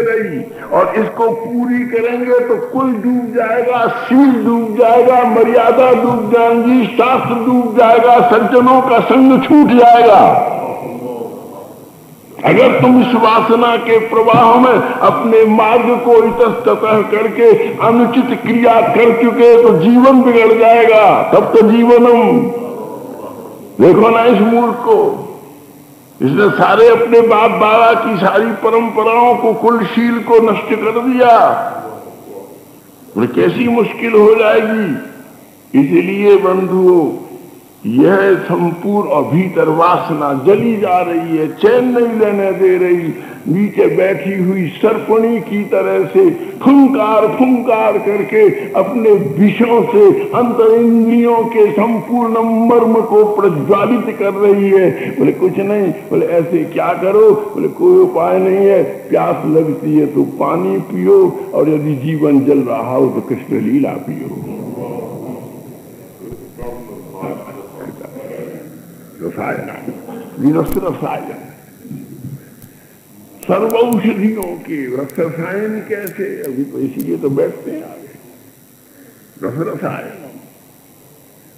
रही और इसको पूरी करेंगे तो कुल डूब जाएगा, शील डूब जाएगा, मर्यादा डूब जाएंगी, शास्त्र डूब जाएगा, सज्जनों का संग छूट जाएगा। अगर तुम इस वासना के प्रवाह में अपने मार्ग को इतस्ततः करके अनुचित क्रिया कर चुके तो जीवन बिगड़ जाएगा। तब तो जीवनम, देखो ना इस मूर्ख को, इसने सारे अपने बाप बाबा की सारी परंपराओं को, कुलशील को नष्ट कर दिया। और कैसी मुश्किल हो जाएगी। इसलिए बंधुओं, यह संपूर्ण और भीतर वासना जली जा रही है, चैन नहीं लेने दे रही। नीचे बैठी हुई सर्पणी की तरह से फुंकार फुंकार करके अपने विषयों से अंतर इंद्रियों के संपूर्ण मर्म को प्रज्वालित कर रही है। बोले कुछ नहीं, बोले ऐसे क्या करो, बोले कोई उपाय नहीं है, प्यास लगती है तो पानी पियो, और यदि जीवन जल रहा हो तो कृष्ण लीला पियो। रसायन, रसायन, सर्वौषधियों के रसायन कैसे, अभी तो इसीलिए तो बैठते हैं आगे। रसायन,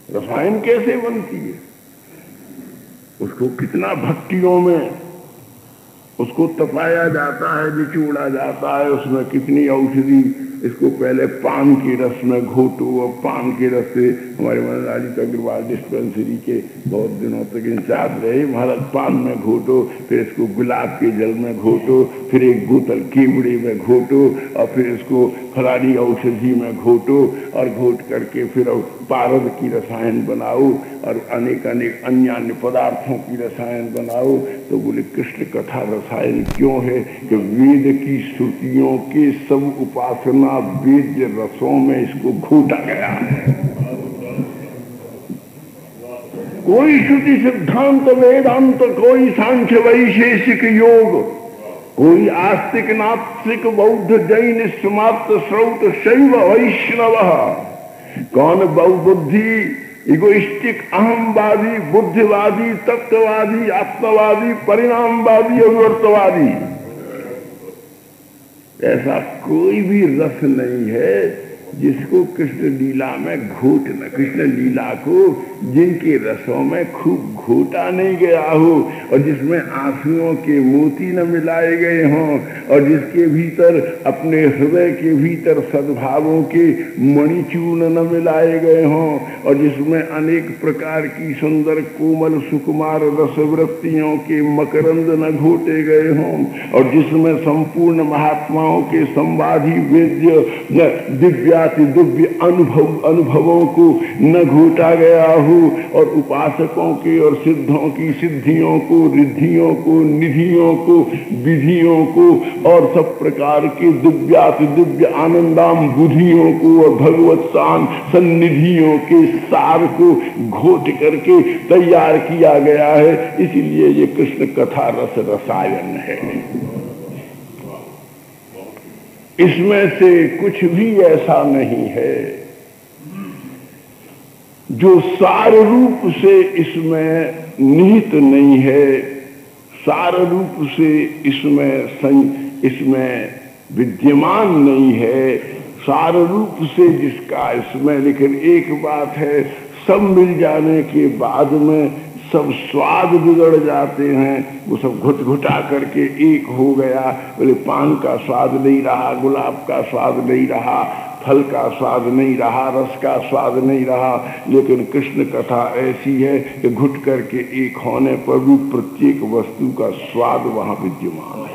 रसायन कैसे बनती है, उसको कितना भट्टियों में उसको तपाया जाता है, निचोड़ा जाता है, उसमें कितनी औषधि। इसको पहले पान के रस में घोटो, और पान के रस से हमारे मनराजित अग्रवाल डिस्पेंसरी के बहुत दिनों तक इंचार्ज रहे। महाराज पान में घोटो, फिर इसको गुलाब के जल में घोटो, फिर एक बोतल केवड़े में घोटो, और फिर इसको फलानी औषधि में घोटो, और घोट करके फिर पारद की रसायन बनाओ, और अनेक अनेक अन्य पदार्थों की रसायन बनाओ। तो बोले कृष्ण कथा रसायन क्यों है कि वेद की श्रुतियों के सब उपासना वेद्य रसों में इसको घोटा गया है। कोई श्रुति सिद्धांत वेदांत, कोई सांख्य वैशेषिक योग, कोई आस्तिक नास्तिक बौद्ध जैन स्मार्त श्रौत शैव वैष्णव, कौन बहुबुद्धि इगोइस्टिक अहमवादी, बुद्धिवादी, तत्ववादी, आत्मवादी, परिणामवादी, अविवर्तवादी, ऐसा कोई भी रस नहीं है जिसको कृष्ण लीला में घोटना, कृष्ण लीला को जिनके रसों में खूब घोटा नहीं गया हो, और जिसमें आंसुओं के मोती न मिलाए गए हों, और जिसके भीतर अपने हृदय के भीतर सद्भावों के मणिचूर्ण न मिलाए गए हों, और जिसमें अनेक प्रकार की सुंदर कोमल सुकुमार रसवृत्तियों के मकरंद न घोटे गए हों, और जिसमें संपूर्ण महात्माओं के संवादी वेद्य दिव्य अनुभवों को न घोटा गया हो, और उपासकों के और सिद्धों की सिद्धियों को, रिद्धियों को, निधियों को, विधियों को, और सब प्रकार के दिव्य आनंदाम बुधियों को, और भगवत सन्निधियों के सार को घोट करके तैयार किया गया है। इसीलिए ये कृष्ण कथा रस रसायन है। इसमें से कुछ भी ऐसा नहीं है जो सार रूप से इसमें निहित नहीं है, सार रूप से इसमें विद्यमान नहीं है, सार रूप से जिसका इसमें। लेकिन एक बात है, सब मिल जाने के बाद में सब स्वाद बिगड़ जाते हैं। वो सब घुट घुटा करके एक हो गया। बोले पान का स्वाद नहीं रहा, गुलाब का स्वाद नहीं रहा, फल का स्वाद नहीं रहा, रस का स्वाद नहीं रहा। लेकिन कृष्ण कथा ऐसी है कि घुट करके एक होने पर भी प्रत्येक वस्तु का स्वाद वहां विद्यमान है।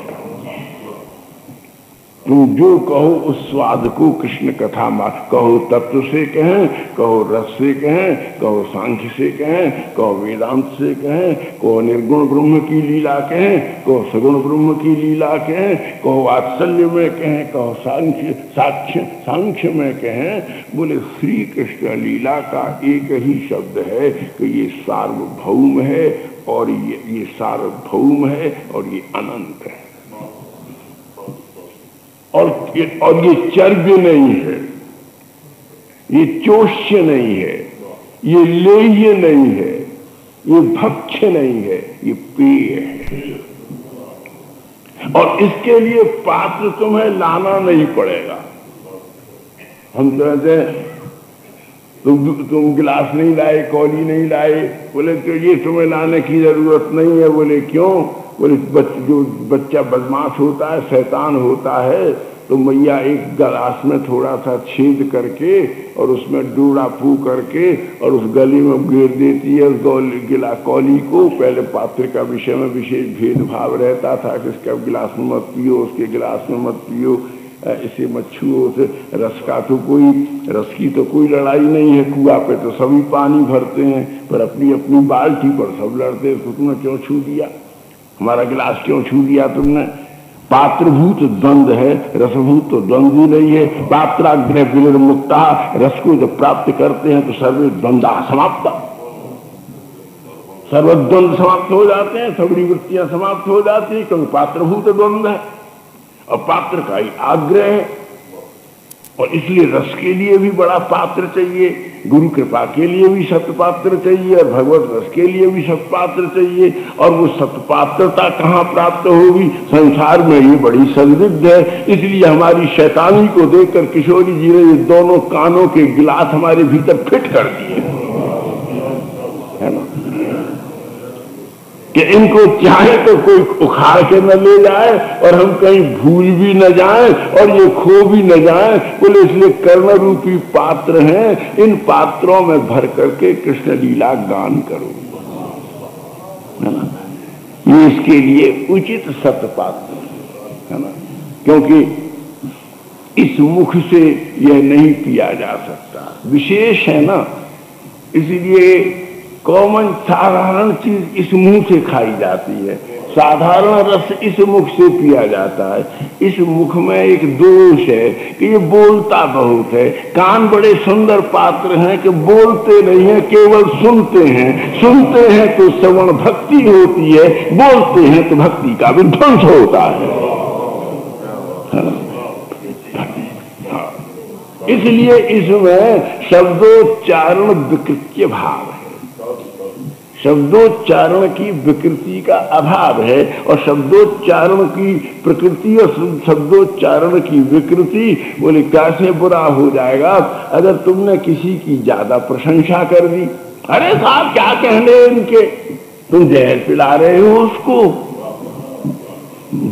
तुम जो कहो उस स्वाद को कृष्ण कथा में कहो, तत्व से कहें, कहो रस से कहें, कहो सांख्य से कहें, कहो वेदांत से कहें, कहो निर्गुण ब्रह्म की लीला कहें, कहो सगुण ब्रह्म की लीला कहें, कहो वात्सल्य में कहें, कहो सांख्य में कहें। बोले श्री कृष्ण लीला का एक ही शब्द है कि ये सार्वभौम है, और ये सार्वभौम है, और ये अनंत है, और ये चर्व्य नहीं है, ये चोष्य नहीं है, ये लेह्य नहीं है, ये भक्ष्य नहीं है, ये पेय है। और इसके लिए पात्र तुम्हें लाना नहीं पड़ेगा। हम कहते हैं तुम गिलास नहीं लाए, कौली नहीं लाए, बोले तो ये तुम्हें लाने की जरूरत नहीं है। बोले क्यों? बोले जो बच्चा बदमाश होता है, शैतान होता है, तो मैया एक गिलास में थोड़ा सा छेद करके और उसमें डूड़ा फू करके और उस गली में गिर देती है उस कौली को। पहले पात्र का विषय में विशेष भेदभाव रहता था कि इसका गिलास में मत पियो, उसके गिलास में मत पियो, इसे मत छुओ। रस का तो रस की तो कोई लड़ाई नहीं है। कुआं पे तो सभी पानी भरते हैं, पर अपनी अपनी बाल्टी पर सब लड़ते हैं। तुमने क्यों छू दिया, हमारा गिलास क्यों छू दिया तुमने? पात्रभूत द्वंद्व है, रसभूत तो द्वंद्व ही नहीं है। पात्राग्रह विनिर्मुक्ता, रस को जब प्राप्त करते हैं तो सर्वे द्वंद्वा समाप्त, सर्वद्वंद समाप्त हो जाते हैं, सगड़ी वृत्तियां समाप्त हो जाती है, क्योंकि पात्रभूत द्वंद्व है और पात्र का ही आग्रह है। और इसलिए रस के लिए भी बड़ा पात्र चाहिए, गुरु कृपा के लिए भी सत्पात्र चाहिए और भगवत रस के लिए भी सत्पात्र चाहिए। और वो सत्पात्रता कहाँ प्राप्त होगी? संसार में ये बड़ी संदिग्ध है। इसलिए हमारी शैतानी को देखकर किशोरी जी ने ये दोनों कानों के गिलास हमारे भीतर फिट कर दिए, है ना, कि इनको चाहे तो कोई उखाड़ के न ले जाए और हम कहीं भूल भी न जाएं और ये खो भी न जाएं। बोले इसलिए कर्ण रूपी पात्र हैं, इन पात्रों में भर करके कृष्ण लीला गान करो, है ना। ये इसके लिए उचित सतपात्र, है ना, क्योंकि इस मुख से यह नहीं पिया जा सकता, विशेष है ना। इसलिए कॉमन साधारण चीज इस मुंह से खाई जाती है, साधारण रस इस मुख से पिया जाता है। इस मुख में एक दोष है कि ये बोलता बहुत है। कान बड़े सुंदर पात्र हैं कि बोलते नहीं है, केवल सुनते हैं। सुनते हैं तो श्रवण भक्ति होती है, बोलते हैं तो भक्ति का विध्वंस होता है। इसलिए इसमें शब्दोच्चारण विकृत्य भाव है, शब्दोच्चारण की विकृति का अभाव है। और शब्दोच्चारण की प्रकृति और शब्दोच्चारण की विकृति, बोले कैसे बुरा हो जाएगा अगर तुमने किसी की ज्यादा प्रशंसा कर दी। अरे साहब क्या कहने इनके, तुम जहर पिला रहे हो उसको,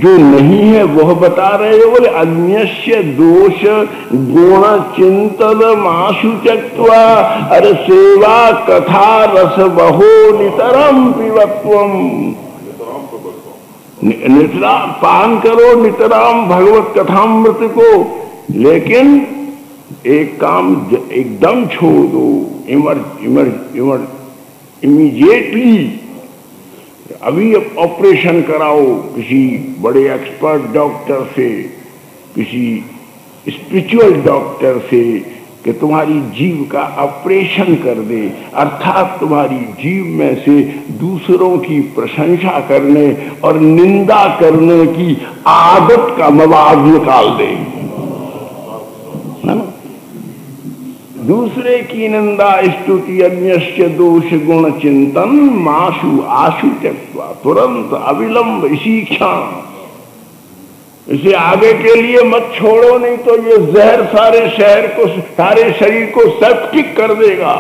जो नहीं है वह बता रहे हो। बोले अन्यस्य दोष गुण चिंतन माशु त्यक्त्वा, अरे सेवा कथा रस बहो नितरम पिबत्वम, नितराम पान करो नितराम भगवत कथामृत को, लेकिन एक काम एकदम छोड़ दो, इमीडिएटली अभी ऑपरेशन कराओ किसी बड़े एक्सपर्ट डॉक्टर से, किसी स्पिरिचुअल डॉक्टर से, कि तुम्हारी जीव का ऑपरेशन कर दे, अर्थात तुम्हारी जीव में से दूसरों की प्रशंसा करने और निंदा करने की आदत का मवाद निकाल दे, है ना। दूसरे की निंदा स्तुति अन्यस्य दोष गुण चिंतन माशु आशु त्यक्त्वा, तुरंत अविलंब इसी क्षण, इसे आगे के लिए मत छोड़ो, नहीं तो ये जहर सारे सारे शरीर को सेप्टिक कर देगा,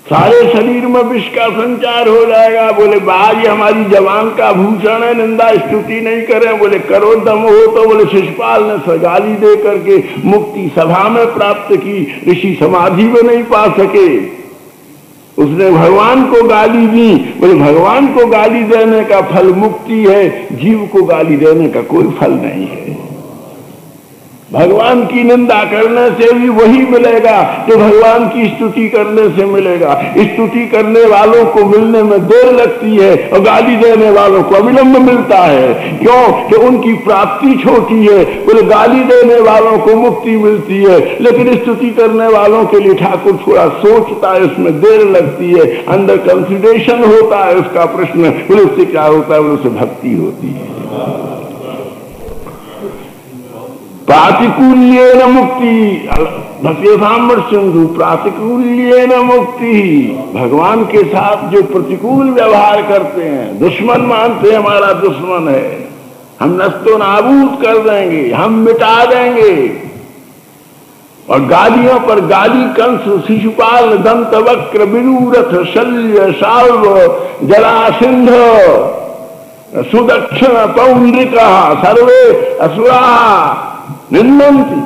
सारे शरीर में विष का संचार हो जाएगा। बोले बाहर ये हमारी जवान का भूषण है, निंदा स्तुति नहीं करें। बोले करो दम हो तो, बोले शिशुपाल ने सगाली दे करके मुक्ति सभा में प्राप्त की, ऋषि समाधि में नहीं पा सके, उसने भगवान को गाली दी। बोले भगवान को गाली देने का फल मुक्ति है, जीव को गाली देने का कोई फल नहीं है। भगवान की निंदा करने से भी वही मिलेगा जो भगवान की स्तुति करने से मिलेगा। स्तुति करने वालों को मिलने में देर लगती है और गाली देने वालों को अविलंब मिलता है। क्यों? कि उनकी प्राप्ति छोटी है। बोले गाली देने वालों को मुक्ति मिलती है, लेकिन स्तुति करने वालों के लिए ठाकुर थोड़ा सोचता है, उसमें देर लगती है, अंडर कंसिडरेशन होता है उसका प्रश्न। बोले उससे क्या होता है? बोले उससे भक्ति होती है। प्रातिकूल्येन मुक्ति, भक्तिसाम्र सिंधु, प्रातिकूल्येन मुक्ति। भगवान के साथ जो प्रतिकूल व्यवहार करते हैं, दुश्मन मानते हैं हमारा दुश्मन है, हम नस्तो नाबूद कर देंगे, हम मिटा देंगे। और गालियों पर गाली, कंस, शिशुपाल, दंतवक्र, विरूरथ, शल्य, शाल्व, जरासिंध, सुदक्षिण, पौंड्रिका सर्वे असुरा निंदन्ति।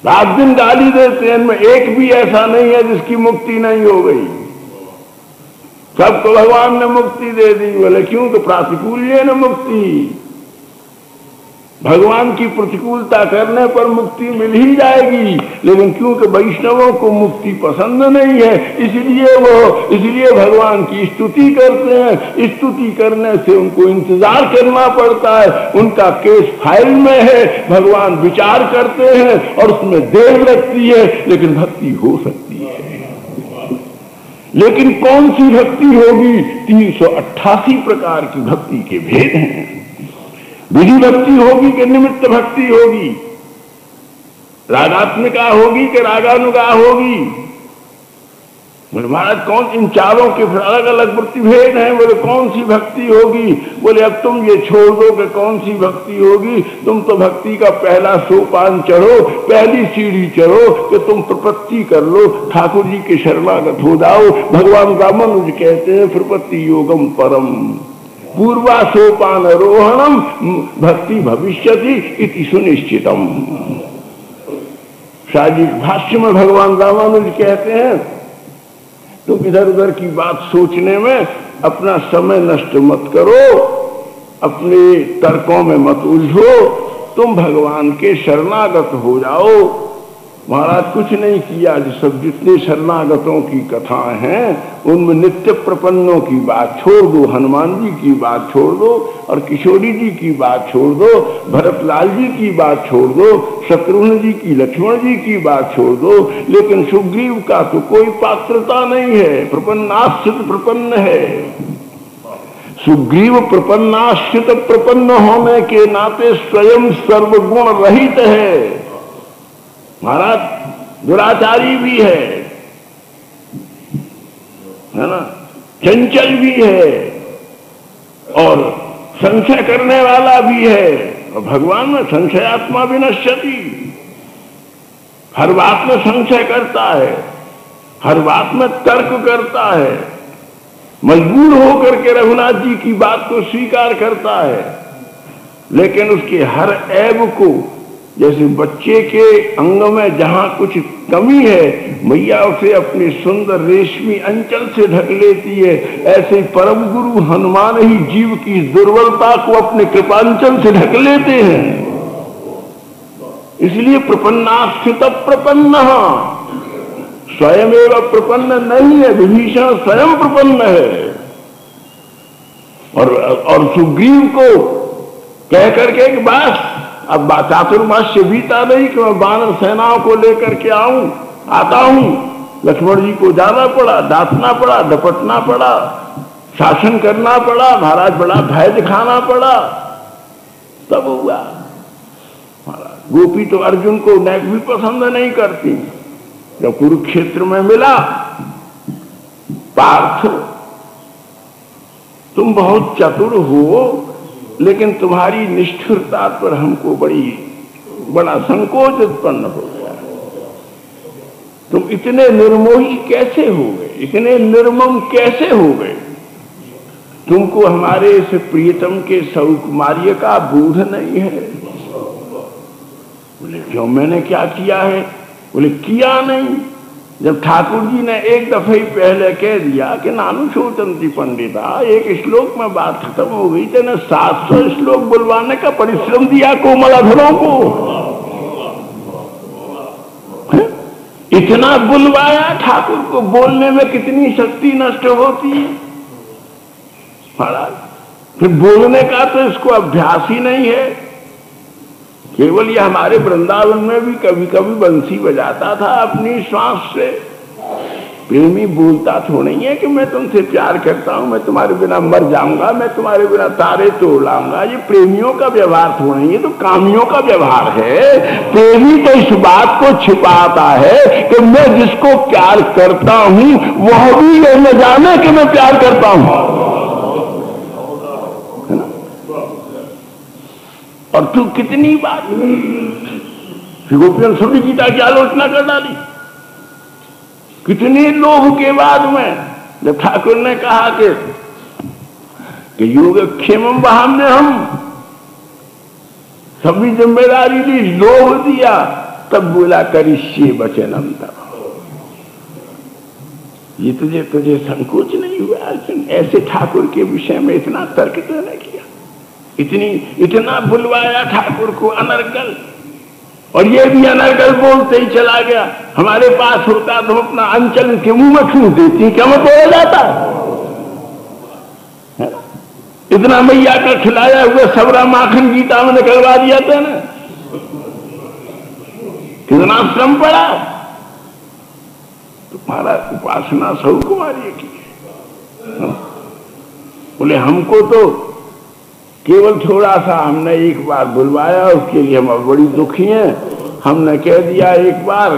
रात दिन गाली देते हैं, इनमें एक भी ऐसा नहीं है जिसकी मुक्ति नहीं हो गई। सबको भगवान ने मुक्ति दे दी। बोले क्यों? तो प्रातिकूल्य न मुक्ति, भगवान की प्रतिकूलता करने पर मुक्ति मिल ही जाएगी। लेकिन क्योंकि वैष्णवों को मुक्ति पसंद नहीं है, इसलिए भगवान की स्तुति करते हैं। स्तुति करने से उनको इंतजार करना पड़ता है, उनका केस फाइल में है, भगवान विचार करते हैं और उसमें देर लगती है, लेकिन भक्ति हो सकती है। लेकिन कौन सी भक्ति होगी? 388 प्रकार की भक्ति के भेद हैं। विधि भक्ति होगी कि निमित्त भक्ति होगी? रागात्मिका होगी कि रागानुगा होगी? बोले महाराज कौन? इन चारों के फिर अलग अलग वृत्ति भेद हैं। बोले कौन सी भक्ति होगी? बोले अब तुम ये छोड़ दो कि कौन सी भक्ति होगी, तुम तो भक्ति का पहला सोपान चढ़ो, पहली सीढ़ी चढ़ो कि तुम प्रपत्ति कर लो, ठाकुर जी के शरणागत हो जाओ। भगवान रामानुज कहते हैं प्रपत्ति योगम परम पूर्वा सोपान रोहणम भक्ति भविष्यति इति सुनिश्चितम। शादी भाष्य में भगवान रामानुज कहते हैं तुम इधर उधर की बात सोचने में अपना समय नष्ट मत करो, अपने तर्कों में मत उलझो, तुम भगवान के शरणागत हो जाओ। महाराज कुछ नहीं किया, सब जितने शरणागतों की कथाएं हैं उनमें नित्य प्रपन्नों की बात छोड़ दो, हनुमान जी की बात छोड़ दो, और किशोरी जी की बात छोड़ दो, भरतलाल जी की बात छोड़ दो, शत्रुघ्न जी की, लक्ष्मण जी की बात छोड़ दो। लेकिन सुग्रीव का तो कोई पात्रता नहीं है, प्रपन्नाश्रित प्रपन्न है। सुग्रीव प्रपन्नाश्रित प्रपन्न होने के नाते स्वयं सर्वगुण रहित है। महाराज दुराचारी भी है ना, चंचल भी है और संशय करने वाला भी है। और भगवान में संशयात्मा विनश्यति, हर बात में संशय करता है, हर बात में तर्क करता है, मजबूर होकर के रघुनाथ जी की बात को स्वीकार करता है। लेकिन उसके हर ऐब को, जैसे बच्चे के अंग में जहां कुछ कमी है मैया उसे अपने सुंदर रेशमी अंचल से ढक लेती है, ऐसे परम गुरु हनुमान ही जीव की दुर्बलता को अपने कृपांचल से ढक लेते हैं। इसलिए प्रपन्नाश्रित प्रपन्न, स्वयं एवं प्रपन्न नहीं है, विभीषण स्वयं प्रपन्न है। और सुग्रीव को कह करके कि बस अब चातुर्मास से बीता नहीं कि मैं वानर सेनाओं को लेकर के आता हूं। लक्ष्मण जी को जाना पड़ा, डांटना पड़ा, डपटना पड़ा, शासन करना पड़ा, महाराज बड़ा भय दिखाना पड़ा, तब हुआ। महाराज गोपी तो अर्जुन को नैक भी पसंद नहीं करती। जब कुरुक्षेत्र में मिला, पार्थ तुम बहुत चतुर हो, लेकिन तुम्हारी निष्ठुरता पर हमको बड़ा संकोच उत्पन्न हो गया। तुम इतने निर्मोही कैसे हो गए, इतने निर्मम कैसे हो गए? तुमको हमारे इस प्रियतम के सौकुमार्य का बोध नहीं है। बोले क्यों, मैंने क्या किया है? बोले किया नहीं। जब ठाकुर जी ने एक दफे पहले कह दिया कि नानु शोचंती पंडिता, एक श्लोक में बात खत्म हो गई, तेने 700 श्लोक बुलवाने का परिश्रम दिया कोमलाधरों को, इतना बुलवाया। ठाकुर को बोलने में कितनी शक्ति नष्ट होती है महाराज। फिर बोलने का तो इसको अभ्यास ही नहीं है। केवल ये हमारे वृंदावन में भी कभी कभी बंसी बजाता था अपनी श्वास से। प्रेमी बोलता थोड़ा ही है कि मैं तुमसे प्यार करता हूं, मैं तुम्हारे बिना मर जाऊंगा, मैं तुम्हारे बिना तारे तोड़ लाऊंगा। ये प्रेमियों का व्यवहार थोड़ा ही है, तो कामियों का व्यवहार है। प्रेमी तो इस बात को छिपाता है कि मैं जिसको प्यार करता हूं वह भी ये न जाने कि मैं प्यार करता हूं, है ना। और तू कितनी बार श्री गोपियों सूर्य गीता की आलोचना कर डाली। कितने लोभ के बाद में जब ठाकुर ने कहा कि योगक्षेमम वहाम्य हम सभी जिम्मेदारी ली, लोभ दिया, तब बोला करिष्ये वचनम तव। ये तुझे संकोच नहीं हुआ अर्जुन? ऐसे ठाकुर के विषय में इतना तर्क तो नहीं किया, इतना बुलवाया ठाकुर को अनर्गल, और ये भी अनर्गल बोलते ही चला गया। हमारे पास होता तो अपना अंचल के मुंह में छू देती, क्या मैं बोला जाता है? इतना मैया का खिलाया हुआ सबरा माखन गीता में निकलवा दिया था ना, कितना श्रम पड़ा। तुम्हारा उपासना सौ कुमारी की, बोले हमको तो केवल थोड़ा सा हमने एक बार बुलवाया, उसके लिए हम बड़ी दुखी हैं। हमने कह दिया एक बार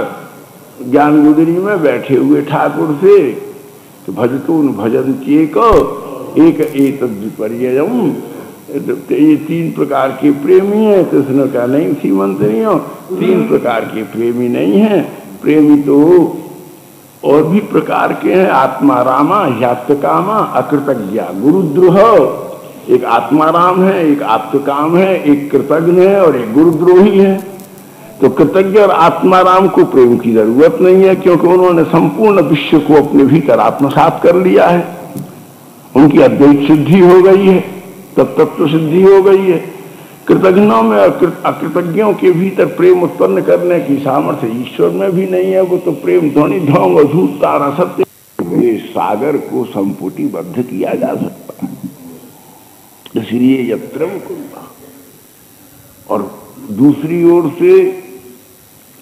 ज्ञान गुदरी में बैठे हुए ठाकुर से तो भजतून भजन किए को एक विपर्ययम, ये 3 प्रकार के प्रेमी हैं। तो उसने कहा नहीं श्रीमंत नहीं हो, 3 प्रकार के प्रेमी नहीं है। प्रेमी तो और भी प्रकार के हैं, आत्मा रामा, यात्कामा, अकृतज्ञ, गुरुद्रोह। एक आत्माराम है, एक आत्मकाम है, एक कृतज्ञ है और एक गुरुद्रोही है। तो कृतज्ञ और आत्माराम को प्रेम की जरूरत नहीं है, क्योंकि उन्होंने संपूर्ण विश्व को अपने भीतर आत्मसात कर लिया है। उनकी अद्वैत सिद्धि हो गई है, तब तत्व सिद्धि हो गई है। कृतज्ञों में और अकृतज्ञों के भीतर प्रेम उत्पन्न करने की सामर्थ्य ईश्वर में भी नहीं है। वो तो प्रेम ध्वनि ढोंग झूठ तारा सत्य, ये सागर को संपुटिबद्ध किया जा सकता है। इसलिए यत्रम कुंभा, और दूसरी ओर से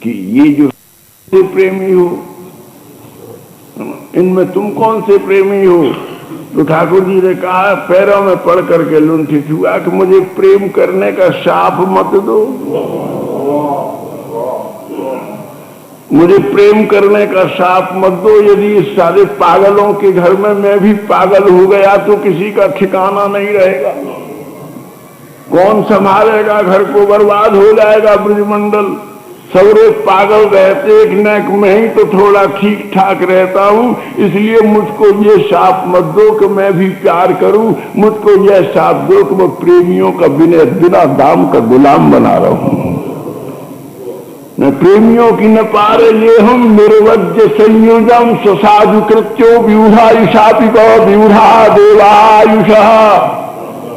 कि ये जो से प्रेमी हो, इनमें तुम कौन से प्रेमी हो? तो ठाकुर जी ने कहा पैरों में पड़ करके लुंठित हुआ कि मुझे प्रेम करने का शाप मत दो, मुझे प्रेम करने का शाप मत दो। यदि इस सारे पागलों के घर में मैं भी पागल हो गया तो किसी का ठिकाना नहीं रहेगा। कौन संभालेगा घर को? बर्बाद हो जाएगा ब्रजमंडल। सवरे पागल रहते एक नेक में ही तो थोड़ा ठीक ठाक रहता हूं, इसलिए मुझको ये शाप मत दो कि मैं भी प्यार करूं। मुझको ये शाप दो कि मैं प्रेमियों का बिना दाम का गुलाम बना रहा हूं। मैं प्रेमियों की न पारे ये हम निर्वज्य संयोजम स्वसाधु कृत्यो व्यूढ़ायुषापिको व्यूढ़ा देवायुषा।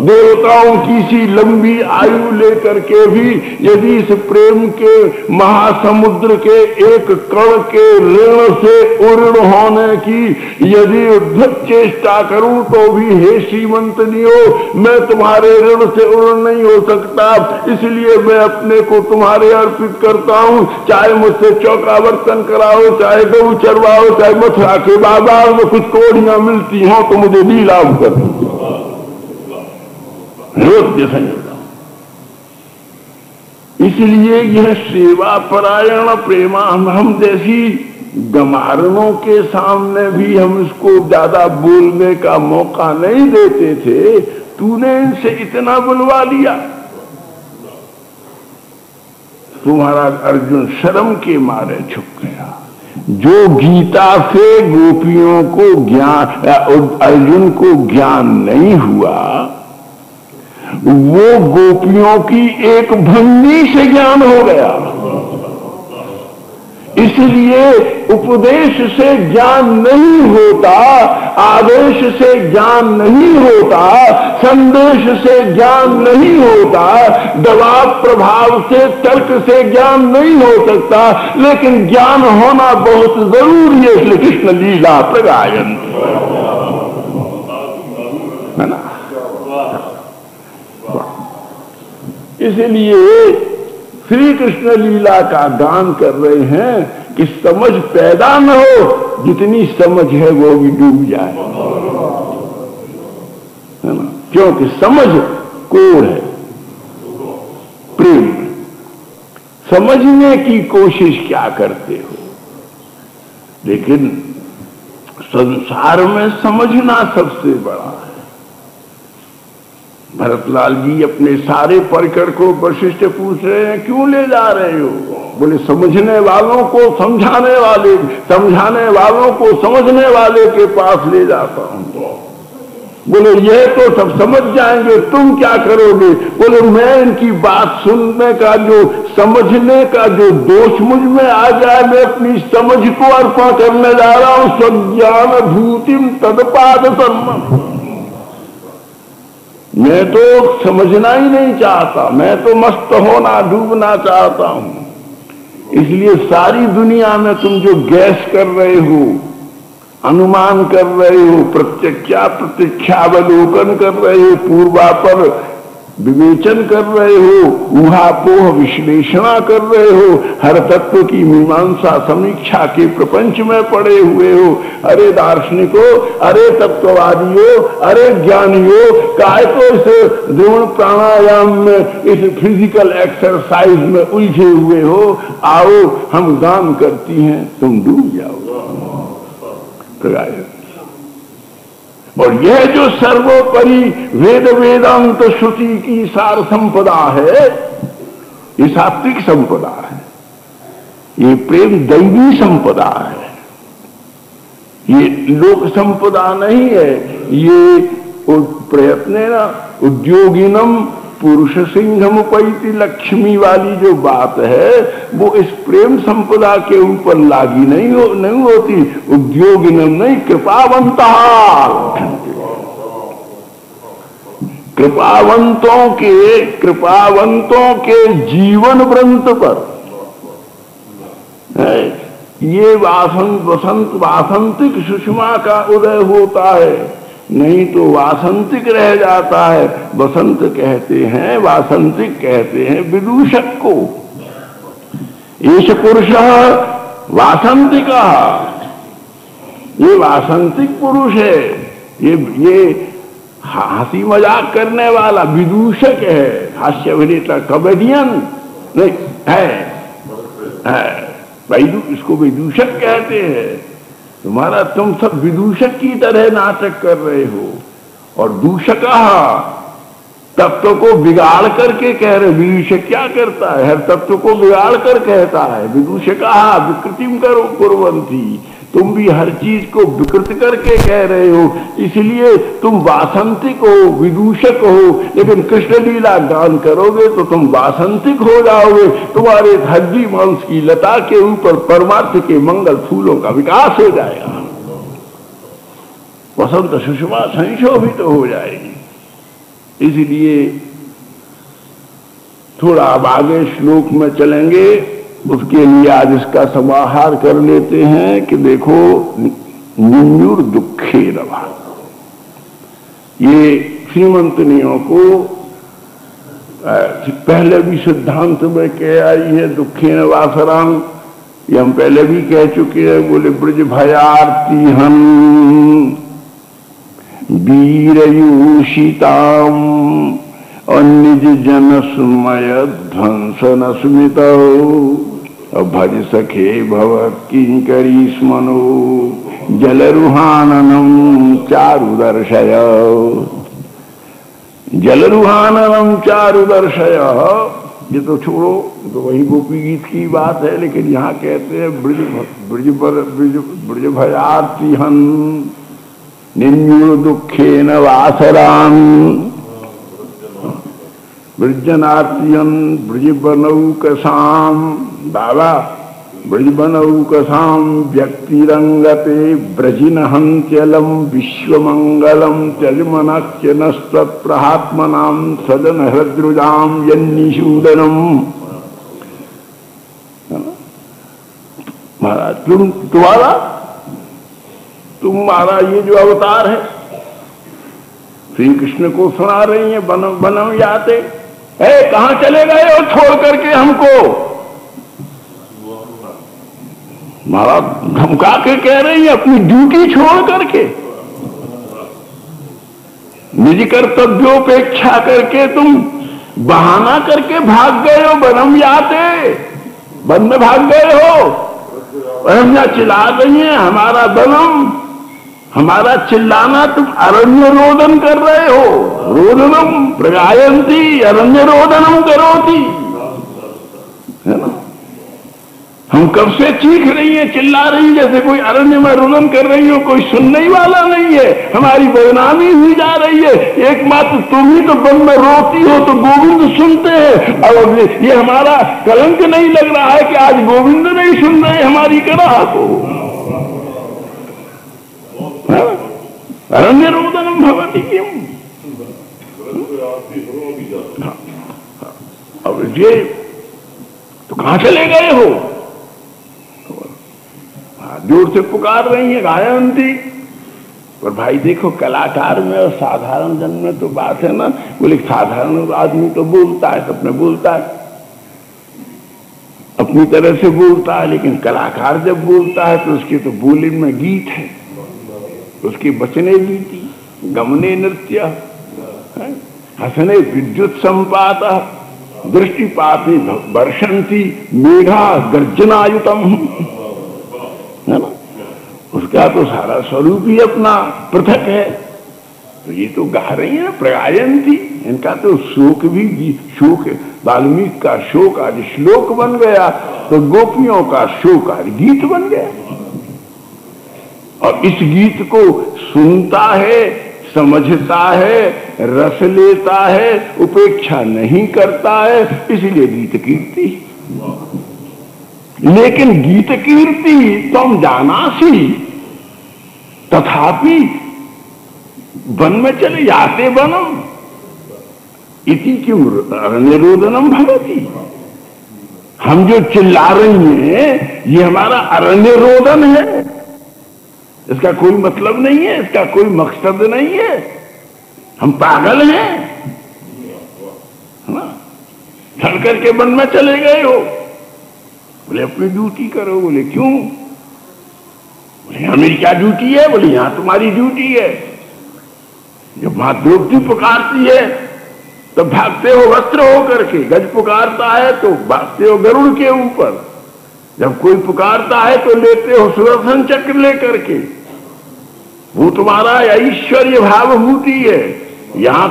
देवताओं की सी लंबी आयु लेकर के भी यदि इस प्रेम के महासमुद्र के एक कण के ऋण से उर्ण होने की यदि उद्धत चेष्टा करूं तो भी हे श्रीमंतनियो, मैं तुम्हारे ऋण से उर्ण नहीं हो सकता। इसलिए मैं अपने को तुम्हारे अर्पित करता हूं। चाहे मुझसे चौका बर्तन कराओ, चाहे गऊ चरवाओ, चाहे मथुरा के बाजार में कुछ कोड़ियां मिलती हो तो मुझे नीलाम कर दो। इसलिए यह सेवा परायण प्रेमा, हम जैसी गमारनों के सामने भी हम इसको ज्यादा बोलने का मौका नहीं देते थे। तूने इनसे इतना बुलवा लिया। तुम्हारा अर्जुन शर्म के मारे छुप गया। जो गीता से गोपियों को ज्ञान, अर्जुन को ज्ञान नहीं हुआ, वो गोपियों की एक भंगी से ज्ञान हो गया। इसलिए उपदेश से ज्ञान नहीं होता, आदेश से ज्ञान नहीं होता, संदेश से ज्ञान नहीं होता, दबाव प्रभाव से तर्क से ज्ञान नहीं हो सकता। लेकिन ज्ञान होना बहुत जरूरी है। इसलिए कृष्ण लीला प्रगायन है ना। इसलिए श्री कृष्ण लीला का गान कर रहे हैं कि समझ पैदा न हो, जितनी समझ है वो भी डूब जाए, है ना। क्योंकि समझ कोर है, प्रेम। समझने की कोशिश क्या करते हो, लेकिन संसार में समझना सबसे बड़ा है। भरतलाल जी अपने सारे परिकर को वशिष्ठ पूछ रहे हैं, क्यों ले जा रहे हो? बोले समझने वालों को समझाने वाले, समझाने वालों को समझने वाले के पास ले जाता हूं। बोले ये तो सब समझ जाएंगे, तुम क्या करोगे? बोले मैं इनकी बात सुनने का, जो समझने का जो दोष मुझ में आ जाए, मैं अपनी समझ को अर्पण करने जा रहा हूं। स्वज्ञान भूतिम तदपाद सर्वम। मैं तो समझना ही नहीं चाहता, मैं तो मस्त होना, डूबना चाहता हूं। इसलिए सारी दुनिया में तुम जो गैस कर रहे हो, अनुमान कर रहे हो, प्रत्यक्षावलोकन कर रहे हो, पूर्वापर विवेचन कर रहे हो, ऊहापोह विश्लेषणा कर रहे हो, हर तत्व की मीमांसा समीक्षा के प्रपंच में पड़े हुए हो। अरे दार्शनिकों, अरे तत्ववादियों, अरे ज्ञानियों, काय तो इस द्रोण प्राणायाम में, इस फिजिकल एक्सरसाइज में उलझे हुए हो? आओ हम गान करती हैं, तुम डूब जाओ। और यह जो सर्वोपरि वेद वेदांत श्रुति की सार संपदा है, ये सात्विक संपदा है, ये प्रेम दैवी संपदा है, ये लोक संपदा नहीं है। ये प्रयत्न उद्योगिनम पुरुष सिंहम पैति लक्ष्मी वाली जो बात है, वो इस प्रेम संपदा के ऊपर लागी नहीं होती। उद्योगिनम नहीं, कृपावंता, कृपावंतों के जीवन व्रत पर ये वासंतिक सुषमा का उदय होता है, नहीं तो वासंतिक रह जाता है। वसंत कहते हैं, वासंतिक कहते हैं विदूषक को। एष पुरुष वासंतिक, ये वासंतिक पुरुष है, ये हंसी मजाक करने वाला विदूषक है, हास्य अभिनेता, कॉमेडियन नहीं है, इसको विदूषक कहते हैं। तुम सब विदूषक की तरह नाटक कर रहे हो। और दूषका तत्व को बिगाड़ करके कह रहे। विदूषक क्या करता है? हर तत्व को बिगाड़ कर कहता है। विदूषका विकृतिम करो कुर्वन्ति, तुम भी हर चीज को विकृत करके कह रहे हो, इसलिए तुम वासंतिक हो, विदूषक हो। लेकिन कृष्ण लीला गान करोगे तो तुम वासंतिक हो जाओगे, तुम्हारे हड्डी मांस की लता के ऊपर परमार्थ के मंगल फूलों का विकास हो जाएगा, वसंत सुषमा संशोभित तो हो जाएगी। इसलिए थोड़ा अब आगे श्लोक में चलेंगे, उसके लिए आज इसका समाहार कर लेते हैं कि देखो निन्युर दुखे रवा, ये श्रीमंतनियों को पहले भी सिद्धांत में कह आई है। दुखे न वासराम, ये हम पहले भी कह चुके हैं। बोले ब्रज भयार्ती हम वीरयूषिताम और निज जन सुमय ध्वंसन स्मित भज सखे भव किंकरी स्मनो जलरुहाननम चारुदर्शय, जलरुहाननम चारुदर्शय। ये तो छोड़ो, तो वही गोपी गीत की बात है। लेकिन यहाँ कहते हैं ब्रज भयार्ती हन निन्युर दुखे न वासराम ब्रजनार्तियन ब्रज बनौकसाम। बाबा ब्रज बनौकसाम व्यक्तिरंगते ब्रजिन हंत्यलम विश्वमंगलम त्यजमनाच्य नस्तत्प्रहात्मनाम सदन हृद्रुजाम यन्निशूदनम। महाराज तुम्हारा ये जो अवतार है, श्री कृष्ण को सुना रही है, बनम याते है, कहां चले गए हो छोड़ करके हमको? महाराज धमका के कह रही है, अपनी ड्यूटी छोड़ करके, निज कर्तव्योपेक्षा करके तुम बहाना करके भाग गए हो, बनम याते, वन में भाग गए हो। और हम यहाँ चिल्ला रही हैं हमारा बनम, हमारा चिल्लाना तुम अरण्य रोदन कर रहे हो। रोदनम प्रगायंती अरण्य रोदनम करोती, है ना। हम कब से चीख रही है, चिल्ला रही है, जैसे कोई अरण्य में रुदन कर रही हो, कोई सुनने ही वाला नहीं है। हमारी बदनामी हुई जा रही है। एकमात्र तुम ही तो वन में रोती हो तो गोविंद सुनते हैं। अब ये हमारा कलंक नहीं लग रहा है कि आज गोविंद नहीं सुन रहे हमारी कराह को। अरण्य रोदनम भवति किम। अब ये तो कहां चले गए हो? जोर से पुकार रही है गायंती। पर भाई देखो, कलाकार में और साधारण जन में तो बात है ना। बोले साधारण आदमी तो बोलता है, अपने बोलता है, अपनी तरह से बोलता है, लेकिन कलाकार जब बोलता है तो उसके तो बोले में गीत है, उसकी बचने गीती, गमने नृत्य, हसने विद्युत संपात, दृष्टिपाती वर्षंती मेघा गर्जनायुतम, है ना। उसका तो सारा स्वरूप ही अपना पृथक है। तो ये तो गा रही है प्रगायंती। इनका तो शोक भी शोक, वाल्मीकि का शोक आज श्लोक बन गया, तो गोपियों का शोक आज गीत बन गया। और इस गीत को सुनता है, समझता है, रस लेता है, उपेक्षा नहीं करता है, इसलिए गीत कीर्ति। लेकिन गीत कीर्ति तुम जानासी, तथापि वन में चले जाते वनम इति क्यों अरण्यरोदनम भवति। हम जो चिल्ला रही हैं ये हमारा अरण्य रोदन है। इसका कोई मतलब नहीं है, इसका कोई मकसद नहीं है। हम पागल हैं ना। चल करके वन में चले गए हो। बोले अपनी ड्यूटी करो। बोले क्यों? बोले हमें क्या ड्यूटी है? बोले यहां तुम्हारी ड्यूटी है। जब मां द्रौपदी पुकारती है तो भागते हो वस्त्र हो करके, गज पुकारता है तो भागते हो गरुड़ के ऊपर, जब कोई पुकारता है तो लेते हो सुदर्शन चक्र लेकर के। वो तुम्हारा ऐश्वर्य भावभूति है। यहाँ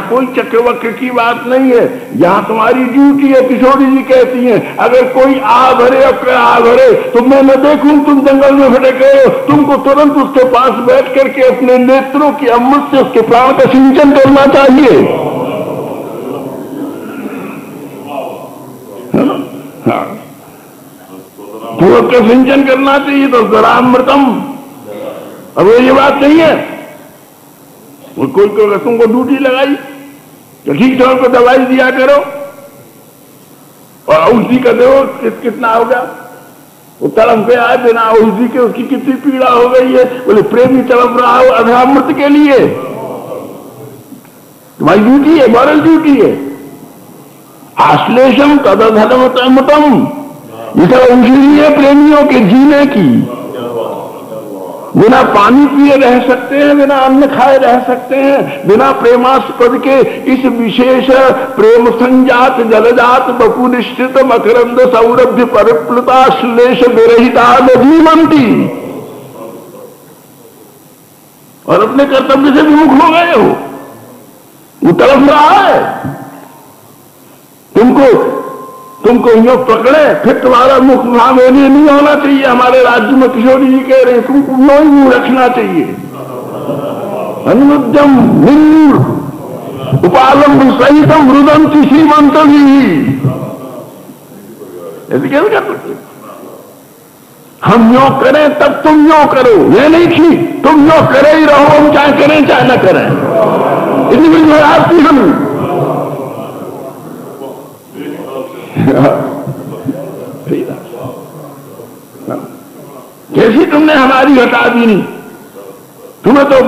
कोई चक्रवक्र की बात नहीं है। यहाँ तुम्हारी ड्यूटी है। किशोरी जी कहती हैं अगर कोई आ भरे आ भरे तो मैं न देखूं तुम जंगल में भटक गए हो, तुमको तुरंत उसके पास बैठ करके अपने नेत्रों के अमृत से उसके प्राण का सिंचन करना चाहिए। हाँ, तुरंत का सिंचन करना चाहिए। तो जरामृतम। अब ये बात नहीं है। कोई तुमको ड्यूटी लगाई तो ठीक टाइम को दवाई दिया करो और औषधि का दो कितना होगा। वो तड़प पे आए बिना औषधि के उसकी कितनी पीड़ा हो गई है। बोले प्रेमी तड़प रहा हो अधरामृत के लिए। तुम्हारी ड्यूटी है, मॉरल ड्यूटी है। आश्लेषम तदधर्मतम, ये सब औषधि है प्रेमियों के जीने की। बिना पानी पिए रह सकते हैं, बिना अन्न खाए रह सकते हैं, बिना प्रेमास्पद के इस विशेष प्रेम संजात जलजात बपुनिश्चित मकरंद सौरभ्य परिप्लुता श्लेष विरहिता जीवंती। और अपने कर्तव्य से विमुख हो गए हो। वो तड़प रहा है, तुमको यो पकड़े फिर तुम्हारा मुख भावेनी नहीं होना चाहिए। हमारे राज्य में किशोरी जी कह रहे हैं तुमको नो ही मुंह रखना चाहिए। अनुद्यम निर्मूल उपालंब सहितम रुदंती श्रीमंत भी। ऐसे कैसे कर सकते? हम यो करें तब तुम यो करो, ये नहीं कि तुम यो करे ही रहो, हम चाहे करें चाहे न करें। इतनी बड़ी आरती हम कैसी तुमने हमारी हटा दी नहीं। तुम्हें तो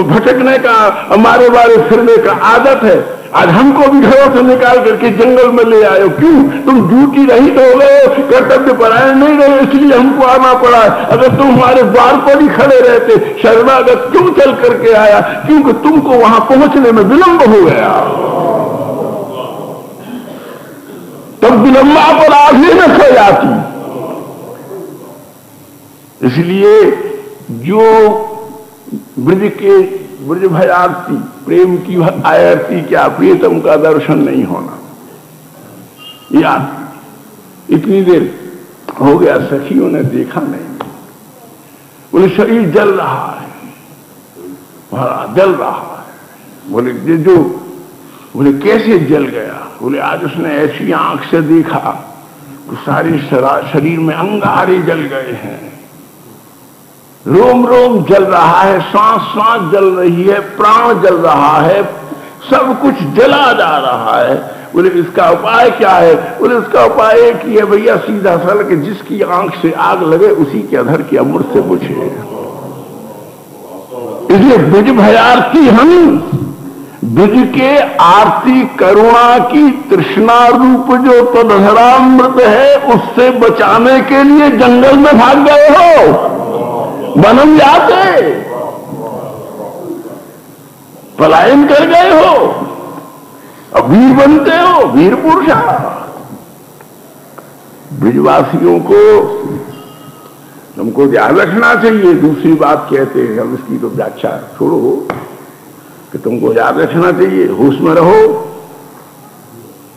भटकने का, हमारे बारे फिरने का आदत है। आज हमको भी घरों से निकाल करके जंगल में ले आए हो। क्यों? तुम ड्यूटी रहित हो गए, कर्तव्य परायण नहीं रहे, इसलिए हमको आना पड़ा। अगर तुम हमारे द्वार पर ही खड़े रहते, शरणागत क्यों चल करके आया? क्योंकि तुमको वहां पहुंचने में विलंब हो गया। तब विलंबा पर आगे न खो जाती। इसलिए जो ब्रज भय आरती, प्रेम की आरती, क्या प्रियतम का दर्शन नहीं होना, ये आरती। इतनी देर हो गया, सखियों ने देखा नहीं। बोले शरीर जल रहा है, जल रहा है। बोले जो, बोले कैसे जल गया? बोले आज उसने ऐसी आंख से देखा तो सारे शरीर में अंगारे जल गए हैं, रोम रोम जल रहा है, सांस सांस जल रही है, प्राण जल रहा है, सब कुछ जला जा रहा है। बोले इसका उपाय क्या है? बोले उसका उपाय एक ही है भैया, सीधा सल के जिसकी आंख से आग लगे उसी के अधर की अमृत से पूछे। इसलिए ब्रज भयार्थी हम, ब्रज के आरती करुणा की तृष्णा रूप जो तदधरामृत है, उससे बचाने के लिए जंगल में भाग गए हो, वनम जाते पलायन कर गए हो, अब वीर बनते हो, वीर पुरुषा। ब्रजवासियों को तुमको ध्यान रखना चाहिए। दूसरी बात कहते हैं, हम इसकी तो व्याख्या छोड़ो कि तुमको याद रखना चाहिए, होश में रहो।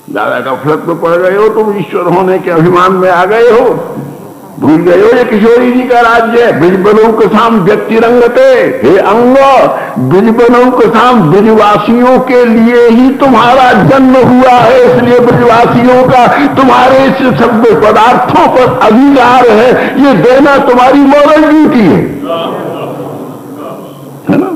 दादा का फलक तो पड़ गए हो, तुम ईश्वर होने के अभिमान में आ गए हो, भूल गए हो ये किशोरी जी का राज्य है। ब्रजबनों के साम व्यक्ति रंगते, हे अंग, ब्रजबनों के साम ब्रजवासियों के लिए ही तुम्हारा जन्म हुआ है, इसलिए ब्रजवासियों का तुम्हारे इस शब्द पदार्थों पर अधिकार है, ये देना तुम्हारी मॉरल ड्यूटी है ना।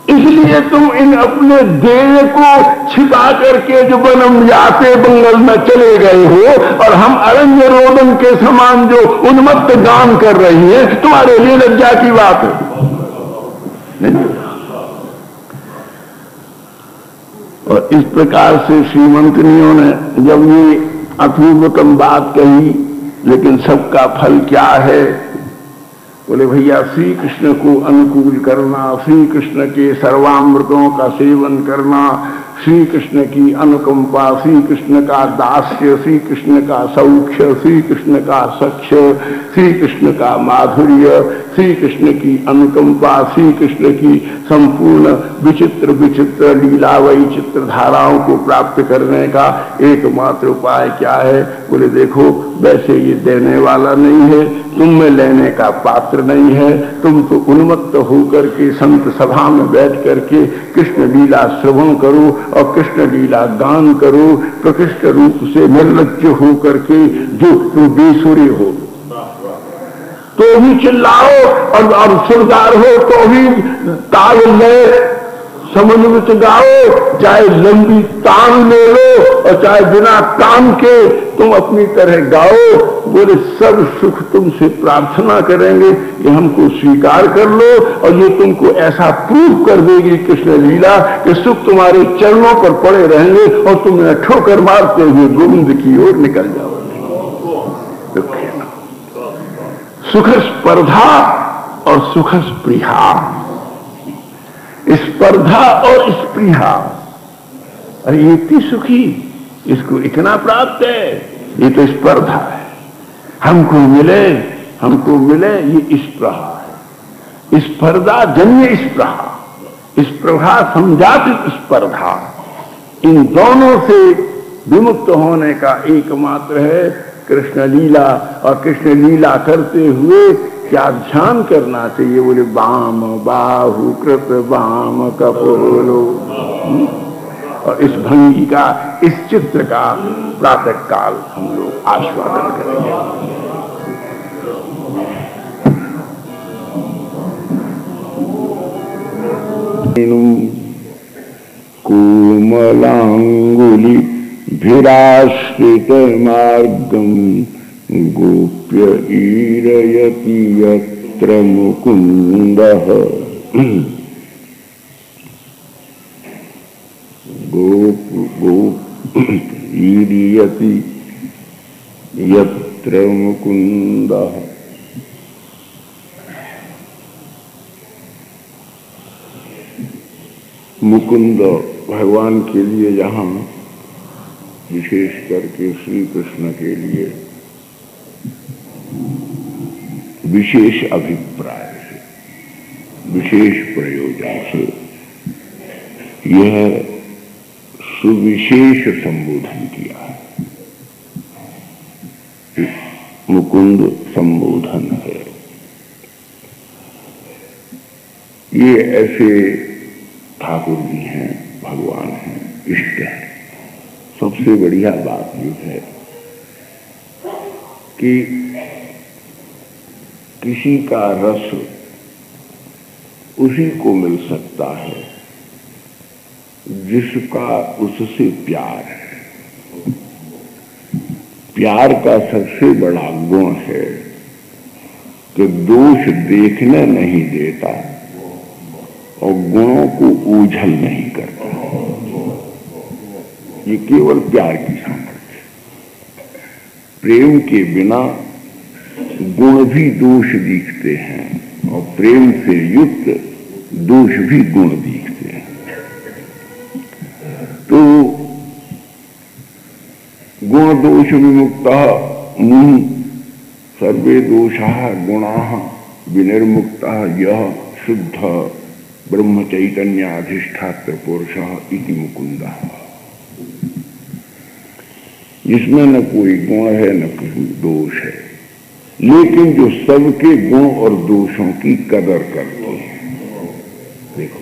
इसलिए तुम इन अपने देह को छिपा करके जो बनम जाते बंगल में चले गए हो, और हम अरण्य रोदन के समान जो उन्मत्त गान कर रही है, तुम्हारे लिए लज्जा की बात है नहीं? और इस प्रकार से श्रीमंतनियों ने जब ये अपूर्वतम बात कही, लेकिन सबका फल क्या है? बोले भैया श्री कृष्ण को अनुकूल करना, श्री कृष्ण के सर्वामृतों का सेवन करना, श्री कृष्ण की अनुकंपा, श्री कृष्ण का दास्य, श्री कृष्ण का सौख्य, श्री कृष्ण का सख्य, श्री कृष्ण का माधुर्य, श्री कृष्ण की अनुकंपा, श्री कृष्ण की संपूर्ण विचित्र विचित्र लीला वैचित्र धाराओं को प्राप्त करने का एकमात्र उपाय क्या है? बोले देखो, वैसे ये देने वाला नहीं है, तुम में लेने का पात्र नहीं है, तुम तो उन्मत्त होकर के संत सभा में बैठ करके कृष्ण लीला श्रवण करो और कृष्ण लीला गान करो, प्रकृष्ट रूप से निर्लज्ज होकर के जो तुम बेसुरे हो तो भी चिल्लाओ, और सुरदार हो तो भी ताल ले समन्वित गाओ, चाहे लंबी तान ले लो और चाहे बिना तान के तुम अपनी तरह गाओ। बोले सब सुख तुमसे प्रार्थना करेंगे, ये हमको स्वीकार कर लो, और ये तुमको ऐसा प्रूव कर देगी कृष्ण लीला कि सुख तुम्हारे चरणों पर पड़े रहेंगे और तुम ठोकर मारते हुए गोविंद की ओर निकल जाओ। सुख स्पर्धा और सुख स्पृहा, स्पर्धा और स्पृहा, अरे ये इतनी सुखी, इसको इतना प्राप्त है, ये तो स्पर्धा है। हमको मिले ये स्पृहा है, स्पर्धा जन्य स्पृहा, स्पृहा संजात स्पर्धा। इन दोनों से विमुक्त होने का एकमात्र है कृष्ण लीला। और कृष्ण लीला करते हुए क्या ध्यान करना चाहिए? बोले बाम बाहु कृत बाम कपोलो। और इस भंगी का, इस चित्र का प्रातः काल हम लोग आस्वादन करेंगे। कोमलांगुली भिराश्रित मार्गम गोप्य ईरयति यत्र मुकुंदः। ईरयति यत्र मुकुंदः। मुकुंद भगवान के लिए, यहाँ विशेष करके श्री कृष्ण के लिए विशेष अभिप्राय से, विशेष प्रयोजन से यह सुविशेष संबोधन किया है। मुकुंद संबोधन है। ये ऐसे ठाकुर जी हैं, भगवान हैं, इष्ट हैं। सबसे बढ़िया बात ये है कि किसी का रस उसी को मिल सकता है जिसका उससे प्यार है। प्यार का सबसे बड़ा गुण है कि दोष देखने नहीं देता और गुणों को ओझल नहीं करता। ये केवल प्यार की सामर्थ्य। प्रेम के बिना गुण भी दोष दिखते हैं और प्रेम से युक्त दोष भी गुण दिखते हैं। तो गुण दोष विमुक्तः मुनि सर्वे दोषाः गुणाः विनिर्मुक्तः यः शुद्ध ब्रह्म चैतन्याधिष्ठात्र पुरुषः इति मुकुंदः। जिसमें न कोई गुण है न कोई दोष है, लेकिन जो सबके गुण और दोषों की कदर करते हैं। देखो,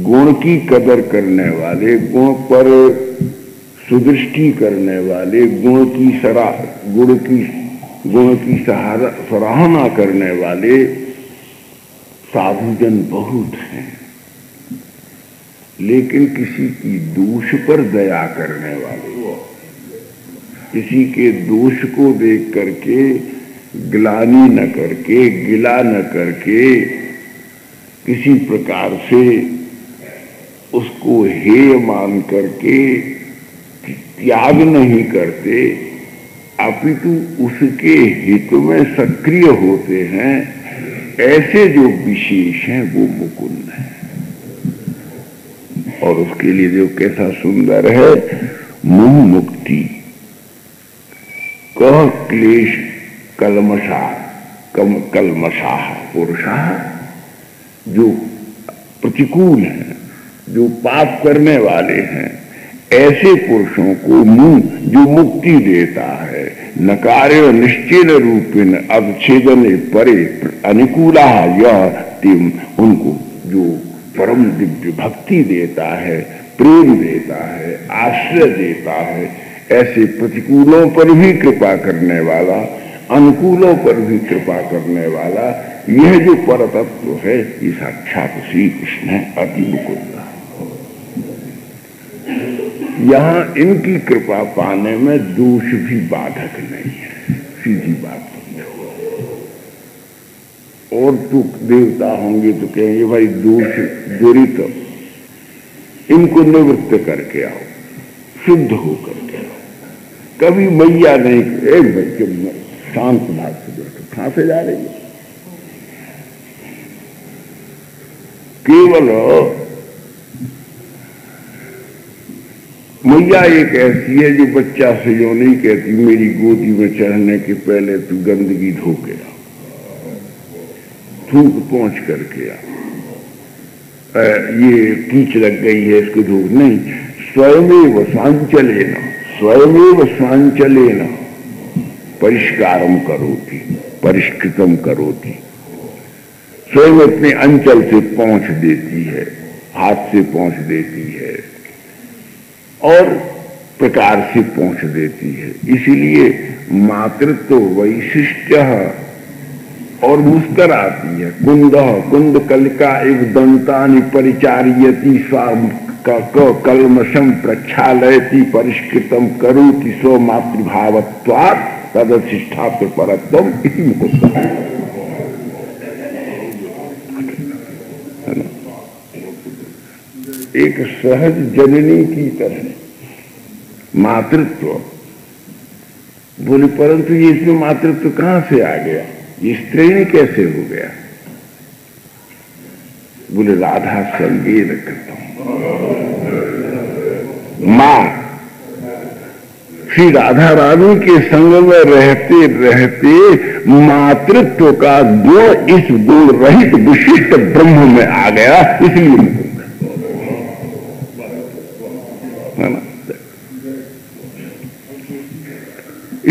गुण की कदर करने वाले, गुण पर सुदृष्टि करने वाले, गुण की सराहना करने वाले साधुजन बहुत हैं, लेकिन किसी की दोष पर दया करने वाले, किसी के दोष को देख करके ग्लानि न करके, गिला न करके, किसी प्रकार से उसको हेय मान करके त्याग नहीं करते, अपितु उसके हित में सक्रिय होते हैं। ऐसे जो विशेष हैं वो मुकुंद हैं। और उसके लिए जो कैसा सुंदर है, मोह मुक्ति, कह क्लेश कलमशाह पुरुषाः, जो प्रतिकूल हैं, जो पाप करने वाले हैं, ऐसे पुरुषों को जो मुक्ति देता है। नकार्य निश्चेन रूपेण अवच्छेदने परे अनुकूला यह तिम, उनको जो परम दिव्य भक्ति देता है, प्रेम देता है, आश्रय देता है, ऐसे प्रतिकूलों पर भी कृपा करने वाला, अनुकूलों पर भी कृपा करने वाला, यह जो परतत्व है, ये साक्षात श्री कृष्ण है, अति मुकुंद। यहाँ इनकी कृपा पाने में दोष भी बाधक नहीं है, सीधी बात समझो। और तो देवता होंगे तो कहेंगे भाई दोष दुरित, इनको निवृत्त करके आओ, शुद्ध हो करके आओ। कभी मैया नहीं, एक भाई शांत भाव से बैठो, कहां से जा रही है? केवल मैया एक ऐसी है जो बच्चा से जो नहीं कहती मेरी गोदी में चढ़ने के पहले तू गंदगी धो के आ, थूक पहुंच करके आ, ये कीच लग गई है इसको धो नहीं। स्वयमेव स्वांचलेन परिष्कारम करोति, परिष्कृतम करोति। स्वयं अपने अंचल से पहुंच देती है, हाथ से पहुंच देती है और प्रकार से पहुंच देती है। इसीलिए मातृत्व वैशिष्ट्य और मुस्कराती है। कुंद कलिका इव दंतानि परिचार्यति स्वाम कलमशम प्रक्षालयति परिष्कृतम करोति स्व मातृभावत्वात् तदधिष्ठात्र परत्वम इति मुकुंद। एक सहज जननी की तरह मातृत्व बोले, परंतु ये इसमें मातृत्व कहां से आ गया, ये स्त्रीण कैसे हो गया? बोले राधा संगेन कृतम, मां श्री राधा रानी के संग में रहते रहते मातृत्व का गुण इस गुण रहित विशिष्ट ब्रह्म में आ गया, इसलिए मुकुंद है ना।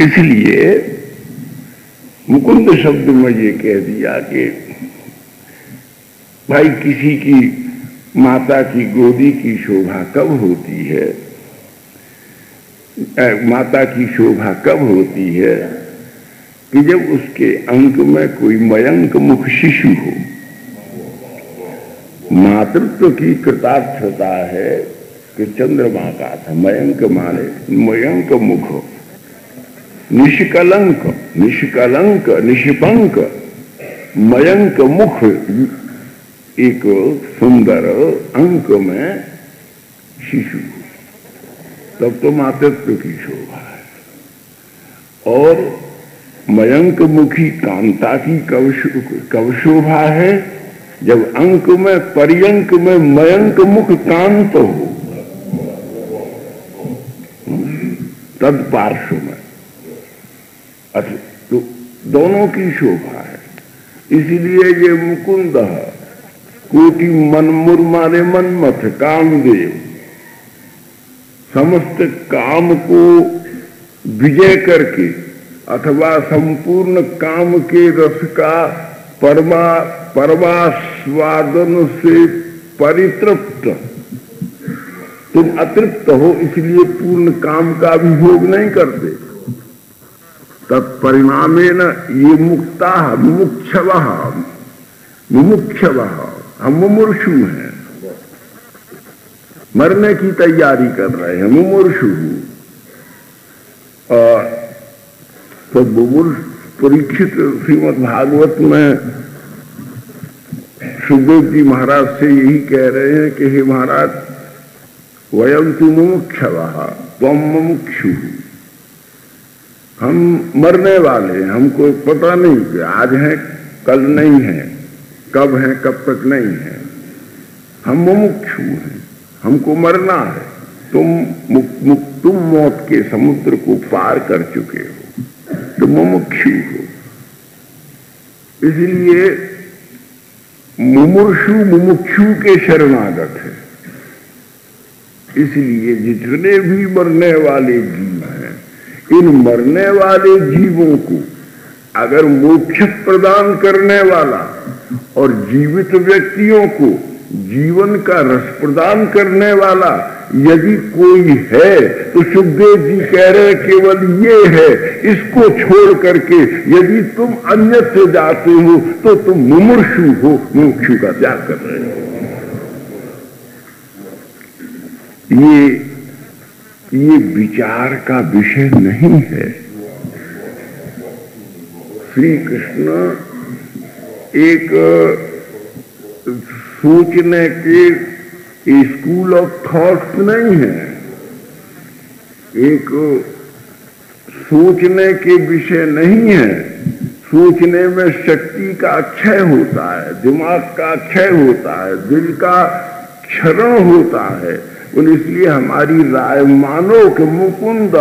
इसलिए मुकुंद शब्द में ये कह दिया कि भाई किसी की माता की गोदी की शोभा कब होती है, माता की शोभा कब होती है कि जब उसके अंक में कोई मयंक मुख शिशु हो। मातृत्व की कृतार्थता है कि चंद्रमा का था मयंक माने मयंक मुख, निष्कलंक निष्कलंक निष्पंक मयंक मुख, एक सुंदर अंक में शिशु, तब तो मातृत्व की शोभा है। और मयंक मुखी कांता की कब शोभा है, जब अंक में पर्यंक में मयंक मुख कांत हो, तद पार्श्व में, तो दोनों की शोभा है। इसलिए ये मुकुंद कोटि मनमुर मारे मनमथ कामदेव, समस्त काम को विजय करके अथवा संपूर्ण काम के रस का परमास्वादन से परितृप्त, तुम अतृप्त हो इसलिए पूर्ण काम का भी भोग नहीं करते। तत्परिणामेन ये मुक्ता मुमुक्षवः, हम मुमुर्षु हैं, मरने की तैयारी कर रहे हैं, मुमुर्षु। तो परीक्षित श्रीमद् भागवत में सुखदेव जी महाराज से यही कह रहे हैं कि हे महाराज, वयम तु मुमुक्षवः त्वं मुमुक्षु, हम मरने वाले हैं, हमको पता नहीं कि आज है कल नहीं है, कब है कब तक नहीं है, हम मुमुक्षु हैं, हमको मरना है। तुम मौत के समुद्र को पार कर चुके हो, तुम मुमुक्षु हो। इसलिए मुमुर्षु मुमुक्षु के शरणागत है। इसलिए जितने भी मरने वाले जीव हैं, इन मरने वाले जीवों को अगर मोक्ष प्रदान करने वाला और जीवित व्यक्तियों को जीवन का रस प्रदान करने वाला यदि कोई है, तो सुखदेव जी कह रहे केवल ये है। इसको छोड़ करके यदि तुम अन्यत्र जाते हो तो तुम मुमुर्षु हो, मोक्ष का त्याग कर रहे हो। ये विचार का विषय नहीं है। श्री कृष्ण एक सोचने के स्कूल ऑफ थॉट्स नहीं है, एक सोचने के विषय नहीं है। सोचने में शक्ति का क्षय होता है, दिमाग का क्षय होता है, दिल का क्षरण होता है। और इसलिए हमारी राय मानो कि मुकुंद,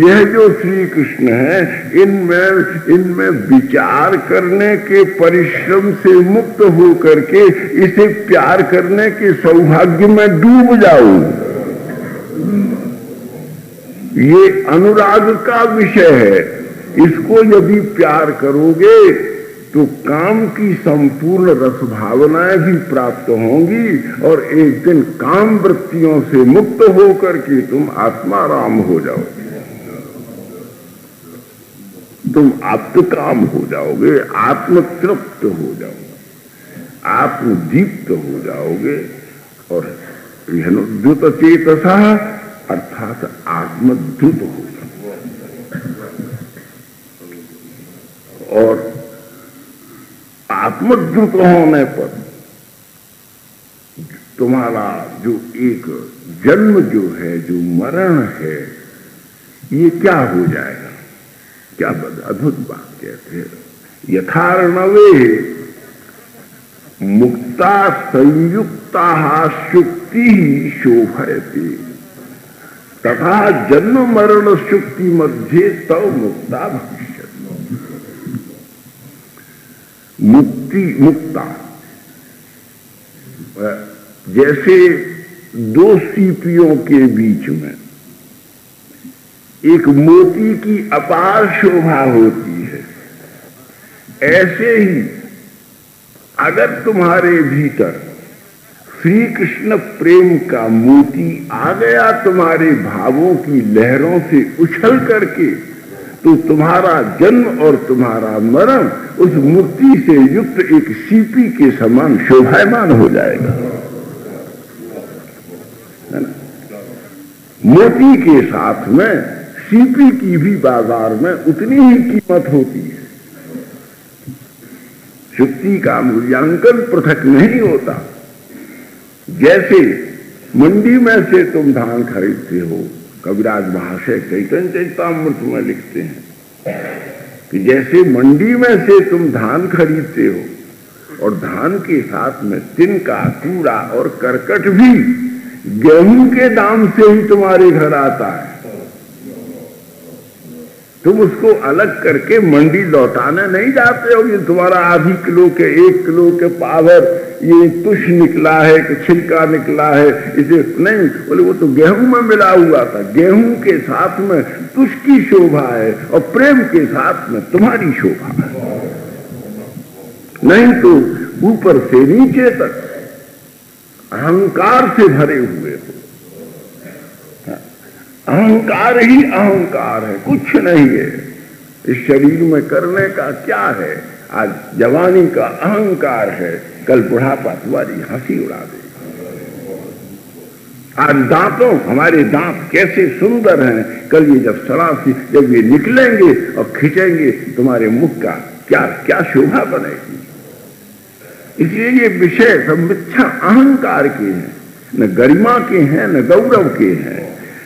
यह जो श्री कृष्ण है, इनमें विचार करने के परिश्रम से मुक्त हो करके इसे प्यार करने के सौभाग्य में डूब जाऊं। ये अनुराग का विषय है। इसको यदि प्यार करोगे तो काम की संपूर्ण रस भावनाएं भी प्राप्त होंगी और एक दिन काम वृत्तियों से मुक्त होकर के तुम आत्माराम हो जाओगे, तुम आत्मकाम हो जाओगे, आत्मतृप्त हो जाओगे, आत्मदीप्त हो जाओगे। और द्युत चेतसा अर्थात आत्मद्युत हो जाओगे। और आत्मद्युत होने पर तुम्हारा जो एक जन्म जो है, जो मरण है, ये क्या हो जाएगा? क्या अद्भुत बात कहते हैं। यथार्णवे मुक्ता संयुक्ता शुक्ति शोभयते तथा जन्म मरण शुक्ति मध्य तव मुक्ता भविष्य। मुक्ता जैसे दो सीपियों के बीच में एक मोती की अपार शोभा होती है, ऐसे ही अगर तुम्हारे भीतर श्री कृष्ण प्रेम का मोती आ गया तुम्हारे भावों की लहरों से उछल करके, तो तुम्हारा जन्म और तुम्हारा मरण उस मुक्ति से युक्त एक सीपी के समान शोभायमान हो जाएगा, है ना। मोती के साथ में सीपी की भी बाजार में उतनी ही कीमत होती है। शुक्ति का मूल्यांकन पृथक नहीं होता। जैसे मंडी में से तुम धान खरीदते हो, कविराज महाशय चैतन्य चरितामृत में लिखते हैं कि जैसे मंडी में से तुम धान खरीदते हो और धान के साथ में तिनका, कूड़ा और करकट भी गेहूं के दाम से ही तुम्हारे घर आता है, तुम उसको अलग करके मंडी लौटाने नहीं जाते हो। ये तुम्हारा आधी किलो के 1 किलो के पावर ये तुष निकला है कि छिलका निकला है, इसे नहीं बोले, वो तो गेहूं में मिला हुआ था। गेहूं के साथ में तुष की शोभा है और प्रेम के साथ में तुम्हारी शोभा है। नहीं तो ऊपर से नीचे तक अहंकार से भरे हुए हो। अहंकार ही अहंकार है, कुछ नहीं है। इस शरीर में करने का क्या है? आज जवानी का अहंकार है, कल बुढ़ापा तुम्हारी हंसी उड़ा देगा। आज दांतों, हमारे दांत कैसे सुंदर हैं, कल ये जब सड़ासी जब ये निकलेंगे और खींचेंगे तुम्हारे मुख का क्या क्या शोभा बनेगी। इसलिए ये विषय सब मिथ्या अहंकार के हैं, न गरिमा के हैं, न गौरव के हैं,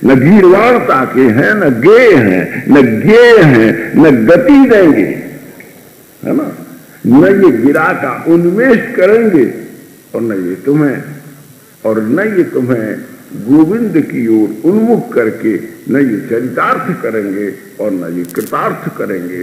न गीर्वाणता के हैं, न गेय हैं, न गेय हैं, न गति देंगे, है ना। न ये गिरा का उन्मेष करेंगे और न ये तुम्हें गोविंद की ओर उन्मुख करके न ये चरितार्थ करेंगे और न ये कृतार्थ करेंगे।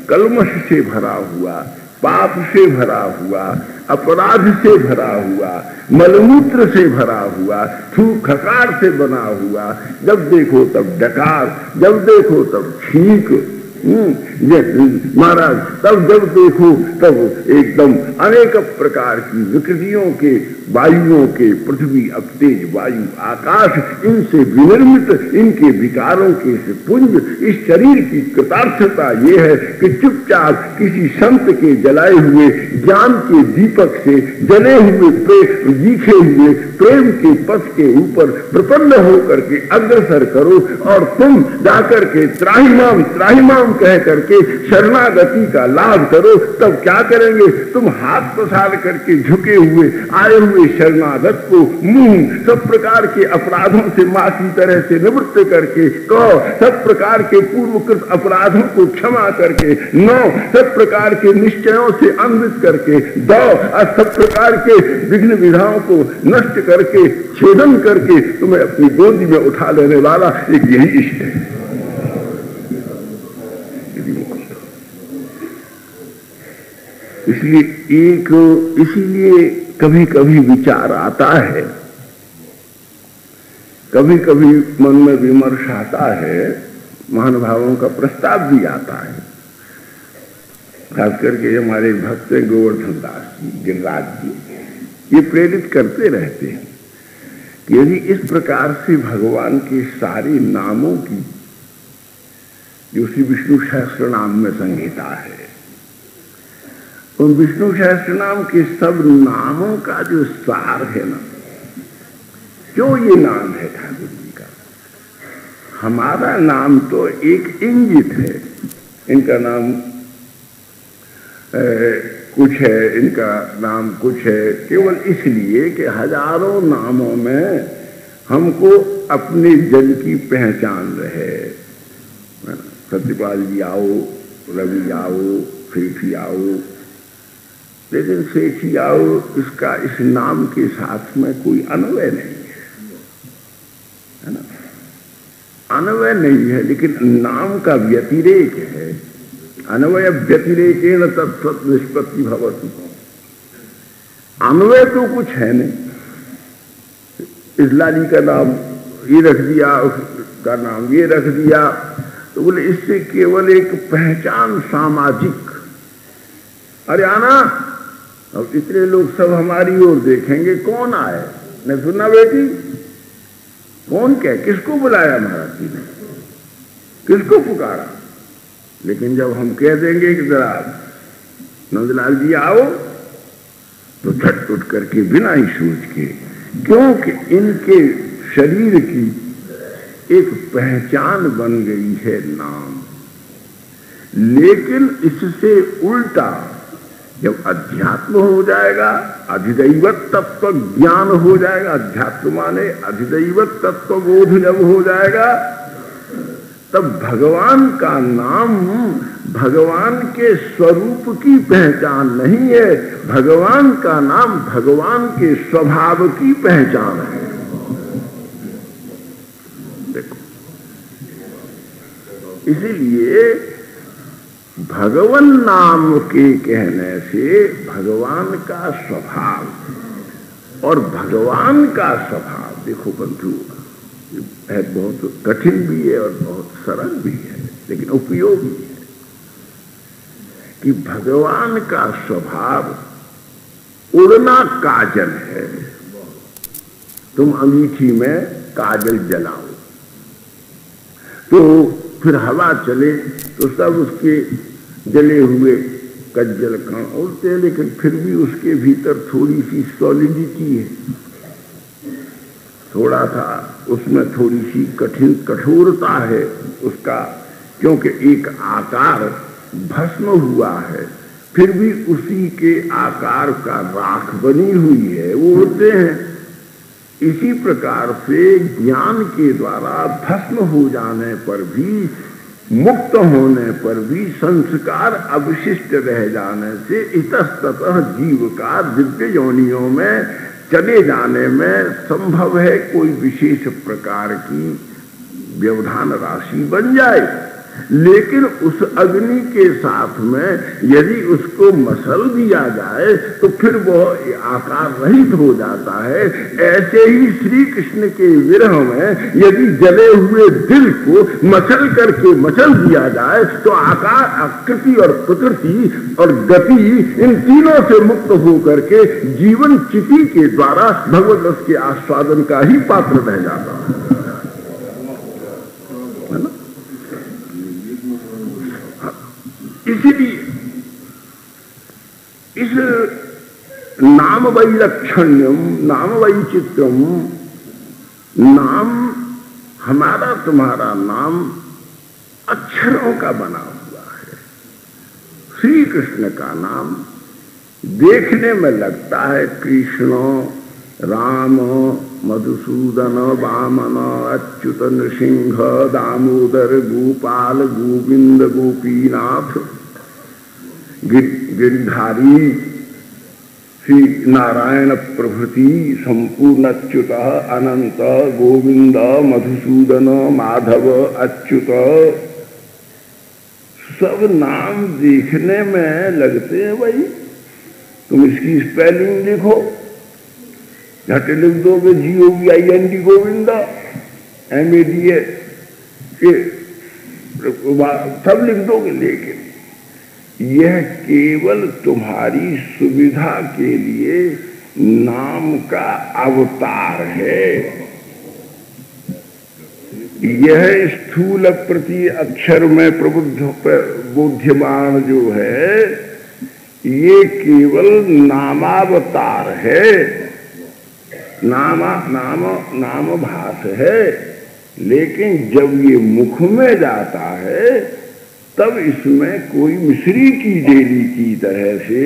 कलमश से भरा हुआ, पाप से भरा हुआ, अपराध से भरा हुआ, मलमूत्र से भरा हुआ, थूक खकार से बना हुआ, जब देखो तब डकार, जब देखो तब छींक, महाराज तब जब देखो तब एकदम अनेक प्रकार की विकृतियों के वायुओं के, पृथ्वी, अब तेज वायु, आकाश, इनसे विनिर्मित इनके विकारों के से पुंज। इस शरीर की कृतार्थता ये है कि चुपचाप किसी संत के जलाए हुए ज्ञान के दीपक से जले हुए जीखे हुए प्रेम के पथ के ऊपर प्रपन्न होकर के अग्रसर करो और तुम जाकर के त्राहिमाम त्राहिमाम कह करके शरणागति का लाभ करो। तब क्या करेंगे? तुम हाथ पसार करके झुके हुए आए हुए शरणागत को मुंह सब प्रकार के अपराधों से मां की तरह से निवृत्त करके कहो, सब प्रकार के पूर्वकृत अपराधों को क्षमा करके, नौ सब प्रकार के निश्चयों से अन्वित करके, दो सब प्रकार के विघ्न विधाओं को नष्ट करके, छेदन करके तुम्हें अपनी गोदी में उठा लेने वाला एक यही इष्ट है। इसीलिए कभी कभी विचार आता है, कभी कभी मन में विमर्श आता है, महानुभावों का प्रस्ताव भी आता है। खास करके हमारे भक्त गोवर्धन दास जी, गिरिराज जी, ये प्रेरित करते रहते हैं कि यदि इस प्रकार से भगवान के सारे नामों की जो श्री विष्णु सहस्त्र नाम में संहिता है, उन विष्णु सहस्त्र नाम के सब नामों का जो सार है ना, क्यों ये नाम है ठाकुर जी का। हमारा नाम तो एक इंगित है, इनका नाम कुछ है, इनका नाम कुछ है, केवल इसलिए कि हजारों नामों में हमको अपने जन की पहचान रहे। सत्यपाल जी आओ, रवि आओ, सेठी आओ, लेकिन सेठी आओ इसका इस नाम के साथ में कोई अन्वय नहीं है ना। अन्वय नहीं है, लेकिन नाम का व्यतिरेक है। अन्वय व्यतिरेकेण तत्सत निष्पत्ति भवति। अन्वय तो कुछ है नहीं। इस लाली का नाम ये रख दिया, उसका नाम ये रख दिया, तो बोले इससे केवल एक पहचान सामाजिक। अरे आना, अब इतने लोग सब हमारी ओर देखेंगे, कौन आए? ने सुना बेटी? कौन कहे? किसको बुलाया महाराज जी ने? किसको पुकारा? लेकिन जब हम कह देंगे कि जरा नंदलाल जी आओ, तो झट उठ करके बिना ही सोच के, क्योंकि इनके शरीर की एक पहचान बन गई है नाम। लेकिन इससे उल्टा जब अध्यात्म हो जाएगा, अधिदैवत तत्व ज्ञान हो जाएगा, अध्यात्म माने अधिदैवत तत्व बोध जब हो जाएगा, तब भगवान का नाम भगवान के स्वरूप की पहचान नहीं है, भगवान का नाम भगवान के स्वभाव की पहचान है। देखो, इसीलिए भगवान नाम के कहने से भगवान का स्वभाव और भगवान का स्वभाव, देखो बंधु, है बहुत कठिन भी है और बहुत सरल भी है, लेकिन उपयोगी है। कि भगवान का स्वभाव उड़ना काजल है। तुम अंगीठी में काजल जलाओ तो फिर हवा चले तो सब उसके जले हुए कज्जल कण उड़ते हैं, लेकिन फिर भी उसके भीतर थोड़ी सी सॉलिडिटी है, थोड़ा सा उसमें थोड़ी सी कठोरता है उसका, क्योंकि एक आकार भस्म हुआ है, फिर भी उसी के आकार का राख बनी हुई है, वो उड़ते हैं। इसी प्रकार से ज्ञान के द्वारा भस्म हो जाने पर भी, मुक्त होने पर भी, संस्कार अवशिष्ट रह जाने से इतस्ततः जीव का दिव्य योनियों में चले जाने में संभव है कोई विशेष प्रकार की व्यवधान राशि बन जाए। लेकिन उस अग्नि के साथ में यदि उसको मसल दिया जाए तो फिर वह आकार रहित हो जाता है। ऐसे ही श्री कृष्ण के विरह में यदि जले हुए दिल को मचल दिया जाए तो आकार, आकृति और प्रकृति और गति, इन तीनों से मुक्त होकर के जीवन चिति के द्वारा भगवत रस के आस्वादन का ही पात्र रह जाता है। इसीलिए इस नाम वैलक्षण्यम, नाम वैचित्रम, नाम हमारा तुम्हारा नाम अक्षरों का बना हुआ है। श्री कृष्ण का नाम देखने में लगता है कृष्ण, राम, मधुसूदन, वामन, अच्युत, नृसिंह, दामोदर, गोपाल, गोविंद, गोपीनाथ, गिरधारी, श्री नारायण प्रभृति, संपूर्ण अच्युत, अनंत, गोविंद, मधुसूदन, माधव, अच्युत, सब नाम देखने में लगते हैं। भाई तुम इसकी स्पेलिंग लिखो, झट लिख दोगे GOVIND गोविंद, MADA सब लिख दोगे, लेकिन यह केवल तुम्हारी सुविधा के लिए नाम का अवतार है। यह स्थूल प्रति अक्षर में बोध्यमान जो है, ये केवल नामावतार है, नाम भास है। लेकिन जब ये मुख में जाता है तब इसमें कोई मिश्री की डेली की तरह से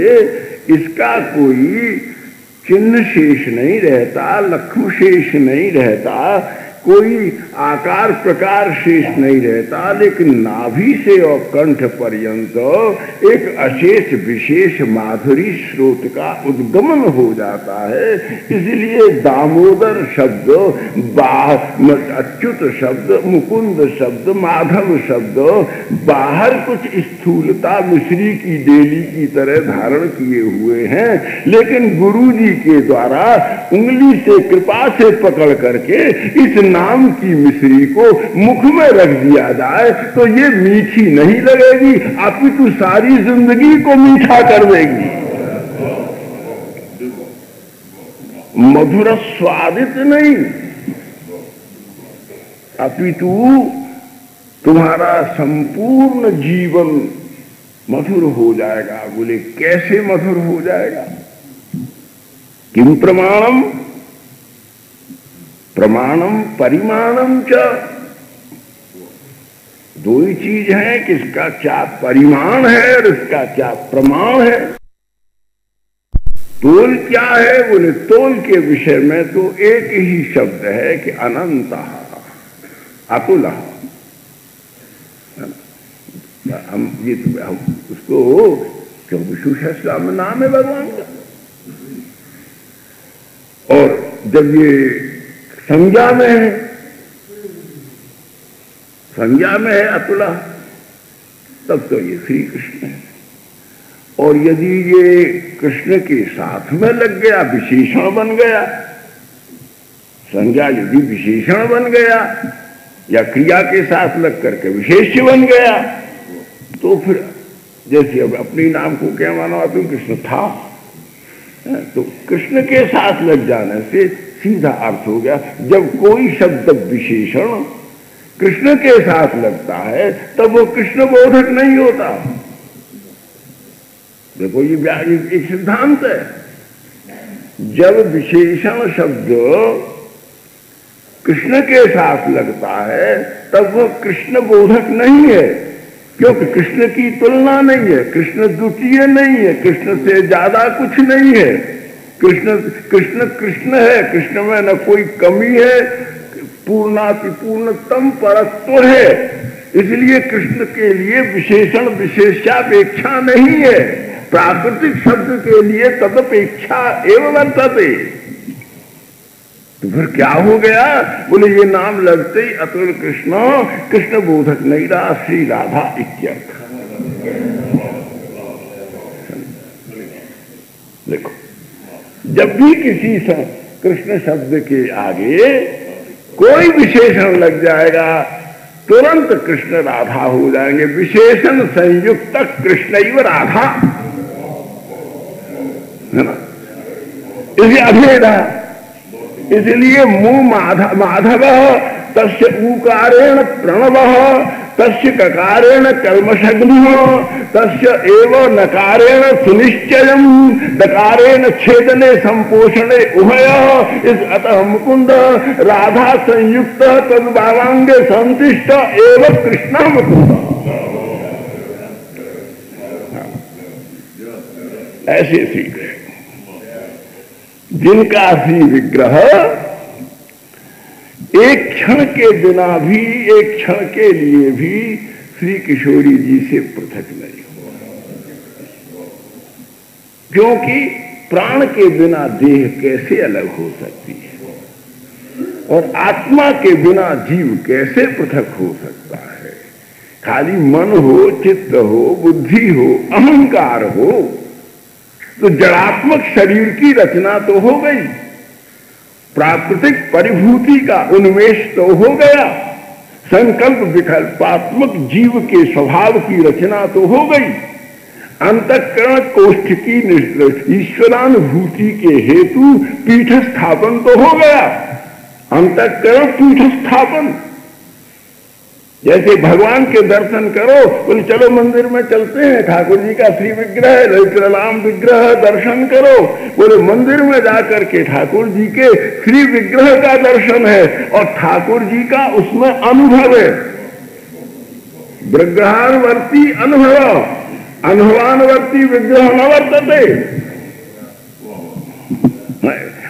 इसका कोई चिन्ह शेष नहीं रहता, लक्ष्म शेष नहीं रहता। कोई आकार प्रकार शेष नहीं रहता, लेकिन नाभि से और कंठ पर्यंत एक अशेष विशेष माधुरी स्रोत का उद्गमन हो जाता है। इसलिए दामोदर शब्द, अच्युत शब्द, मुकुंद शब्द, माधव शब्द बाहर कुछ स्थूलता मिश्री की डेली की तरह धारण किए हुए हैं, लेकिन गुरु जी के द्वारा उंगली से कृपा से पकड़ करके इस नाम की मिश्री को मुख में रख दिया जाए तो ये मीठी नहीं लगेगी, अपितु सारी जिंदगी को मीठा कर देगी। मधुर स्वादित नहीं, अपितु तुम्हारा संपूर्ण जीवन मधुर हो जाएगा। बोले कैसे मधुर हो जाएगा? किम प्रमाणम? प्रमाणम परिमाणम च। दो ही चीज है कि इसका क्या परिमाण है और इसका क्या प्रमाण है। तोल क्या है? बोले तोल के विषय में तो एक ही शब्द है कि अनंत अकुल। हम उसको क्यों विशुषा में नाम है भगवान का। और जब ये संज्ञा में है, संज्ञा में है अतुला, तब तो ये श्री कृष्ण है। और यदि ये कृष्ण के साथ में लग गया, विशेषण बन गया, संज्ञा यदि विशेषण बन गया या क्रिया के साथ लग करके विशेष्य बन गया, तो फिर जैसे अब अपने नाम को क्या मानो, तुम कृष्ण था, तो कृष्ण के साथ लग जाने से सीधा अर्थ हो गया। जब कोई शब्द विशेषण कृष्ण के साथ लगता है तब वो कृष्ण बोधक नहीं होता। देखो ये एक सिद्धांत है। जब विशेषण शब्द कृष्ण के साथ लगता है तब वो कृष्ण बोधक नहीं है, क्योंकि कृष्ण की तुलना नहीं है, कृष्ण द्वितीय नहीं है, कृष्ण से ज्यादा कुछ नहीं है। कृष्ण कृष्ण कृष्ण है, कृष्ण में न कोई कमी है, पूर्णाति पूर्णतम परत्व है। इसलिए कृष्ण के लिए विशेषण विशेषापेक्षा नहीं है, प्राकृतिक शब्द के लिए तदपेक्षा एवं वर्तते। तो फिर क्या हो गया? बोले ये नाम लगते ही अतुल कृष्ण, कृष्ण बोधक नहीं रहा, श्री राधा इत्यर्थ। देखो जब भी किसी कृष्ण शब्द के आगे कोई विशेषण लग जाएगा तुरंत कृष्ण राधा हो जाएंगे। विशेषण संयुक्त कृष्ण इव राधा, है ना, इसे अभेद है। इसलिए मुंह माधव तस्य ऊकारेण प्रणव तस्य ककारेण कल्मषग्नि तस्य एव नकारेण सुनिश्चयम दकारेण छेदने संपोषणे उभय। इस अतः मुकुंद राधा संयुक्त तद्भावांगे संतिष्ठ एवं कृष्ण मुकुंद। ऐसे श्री कृष्ण जिनका श्री विग्रह एक क्षण के बिना भी, एक क्षण के लिए भी श्री किशोरी जी से पृथक नहीं हो, क्योंकि प्राण के बिना देह कैसे अलग हो सकती है और आत्मा के बिना जीव कैसे पृथक हो सकता है। खाली मन हो, चित्त हो, बुद्धि हो, अहंकार हो तो जड़ात्मक शरीर की रचना तो हो गई, प्राकृतिक परिभूति का उन्मेष तो हो गया, संकल्प विकल्पात्मक जीव के स्वभाव की रचना तो हो गई, अंतःकरण कोष्ठ की ईश्वरानुभूति के हेतु पीठ स्थापन तो हो गया। अंतःकरण पीठ स्थापन, जैसे भगवान के दर्शन करो, बोले चलो मंदिर में चलते हैं, ठाकुर जी का श्री विग्रह ललितराम विग्रह दर्शन करो। बोले मंदिर में जाकर के ठाकुर जी के श्री विग्रह का दर्शन है और ठाकुर जी का उसमें अनुभव है। विग्रहानुवर्ती अनुभव, अनुभवानुवर्ती विग्रह न वर्तते।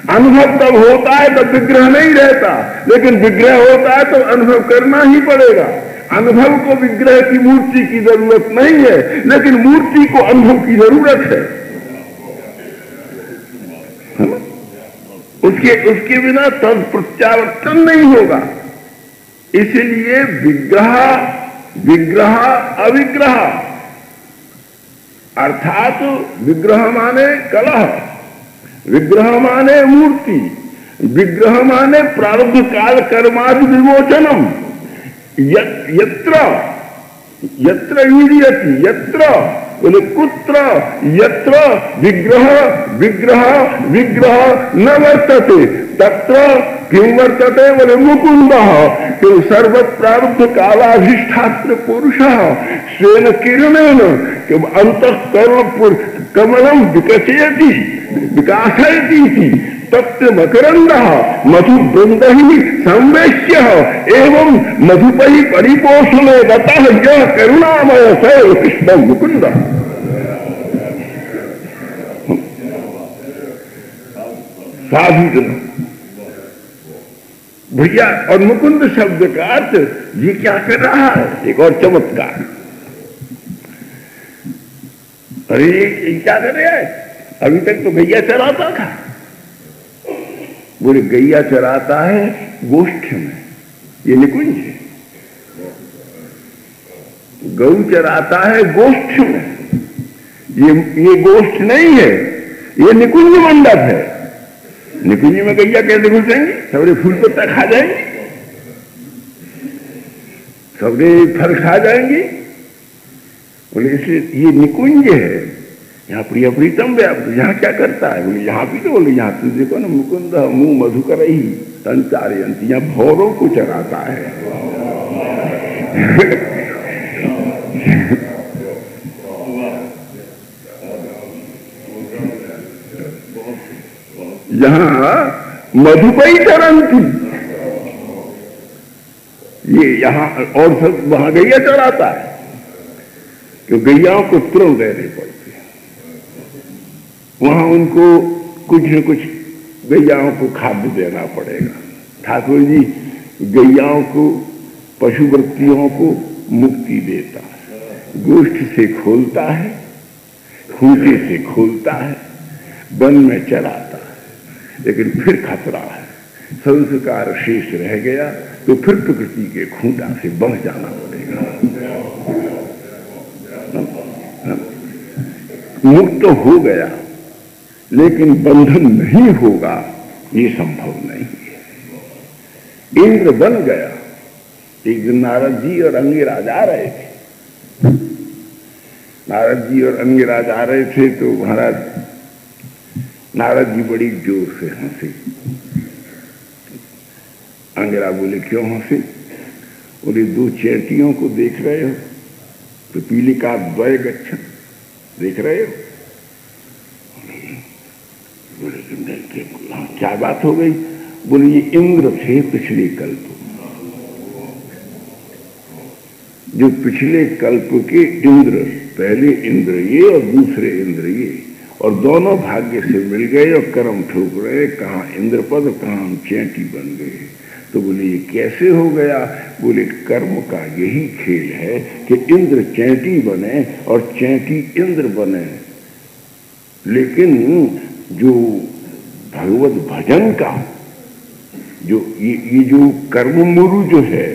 अनुभव तब होता है तब विग्रह नहीं रहता, लेकिन विग्रह होता है तो अनुभव करना ही पड़ेगा। अनुभव को विग्रह की मूर्ति की जरूरत नहीं है, लेकिन मूर्ति को अनुभव की जरूरत है। उसके बिना तत्प्रत्यावर्तन नहीं होगा। इसलिए विग्रह विग्रह अविग्रह, अर्थात विग्रह माने कलह, विग्रह माने मूर्ति, विग्रह माने प्रारब्ध काल कर्मादि विमोचनम। यत्र यत्र ईर्यति, यत्र बोले कुत्र, यत्र विग्रह विग्रह विग्रह न वर्तते तत्र किं वर्तते बोले मुकुंद। कि सर्व प्रारब्ध कालाधिष्ठात्र पुरुष स्वेन किरणेन अंतःकरण कमलम विकसयति विकासयति तत्र मकरंद मधु वृंद ही संवेश्य एवं मधुपई परिपोषणे रतः यह करुणामय स कृष्ण मुकुंद। साधु भैया, और मुकुंद शब्द का अर्थ ये क्या कर रहा है? एक और चमत्कार। अरे ये क्या कर रहा है? अभी तक तो गैया चराता था। बोले गैया चराता है गोष्ठ में, ये निकुंज है। गौ चराता है गोष्ठ में, ये गोष्ठ नहीं है, ये निकुंज मंडप है। निकुंज में गैया कैसे घुसेंगी? सबरे फूल पत्ता खा जाएंगी, सबरे फल खा जाएंगी। बोले इसलिए ये निकुंज है, यहाँ प्रिय प्रीतम व्याप्त। यहाँ क्या करता है? बोले यहाँ भी तो बोले यहाँ तो देखो ना मुकुंद मुंह मधुकर ही संचारयंती, यहाँ भौरों को चराता है। यहाँ मधुपई चरंती, ये यहाँ और सब वहां गैया चराता है। तो गैयाओं को तृण देने पड़ते हैं, वहां उनको कुछ न कुछ गैयाओं को खाद्य देना पड़ेगा। ठाकुर जी गैयाओं को, पशुवृत्तियों को मुक्ति देता है। गोष्ठ से खोलता है, खूंटे से खोलता है, वन में चलाता है, लेकिन फिर खतरा है। संस्कार शेष रह गया तो फिर प्रकृति के खूंटा से बह जाना पड़ेगा। मुक्त हो गया लेकिन बंधन नहीं होगा, ये संभव नहीं है। इंद्र बन गया। एक दिन नारद जी और अंगिराज आ रहे थे। नारद जी और अंगिराज आ रहे थे तो महाराज नारद जी बड़ी जोर से हंसे। अंगिरा बोले क्यों हंसे? बोले दो चेटियों को देख रहे हो तो पीली का द्वय गच्छन देख रहे हो? बोले क्या बात हो गई? बोले ये इंद्र थे पिछले कल्प, जो पिछले कल्प के इंद्र, पहले इंद्र ये और दूसरे इंद्र ये, और दोनों भाग्य से मिल गए और कर्म ठोक रहे, कहाँ इंद्र पद कहाँ हम चैंटी बन गए। तो बोले ये कैसे हो गया? बोले कर्म का यही खेल है कि इंद्र चैंटी बने और चैंटी इंद्र बने। लेकिन जो भगवत भजन का जो ये जो कर्म मुरु जो है,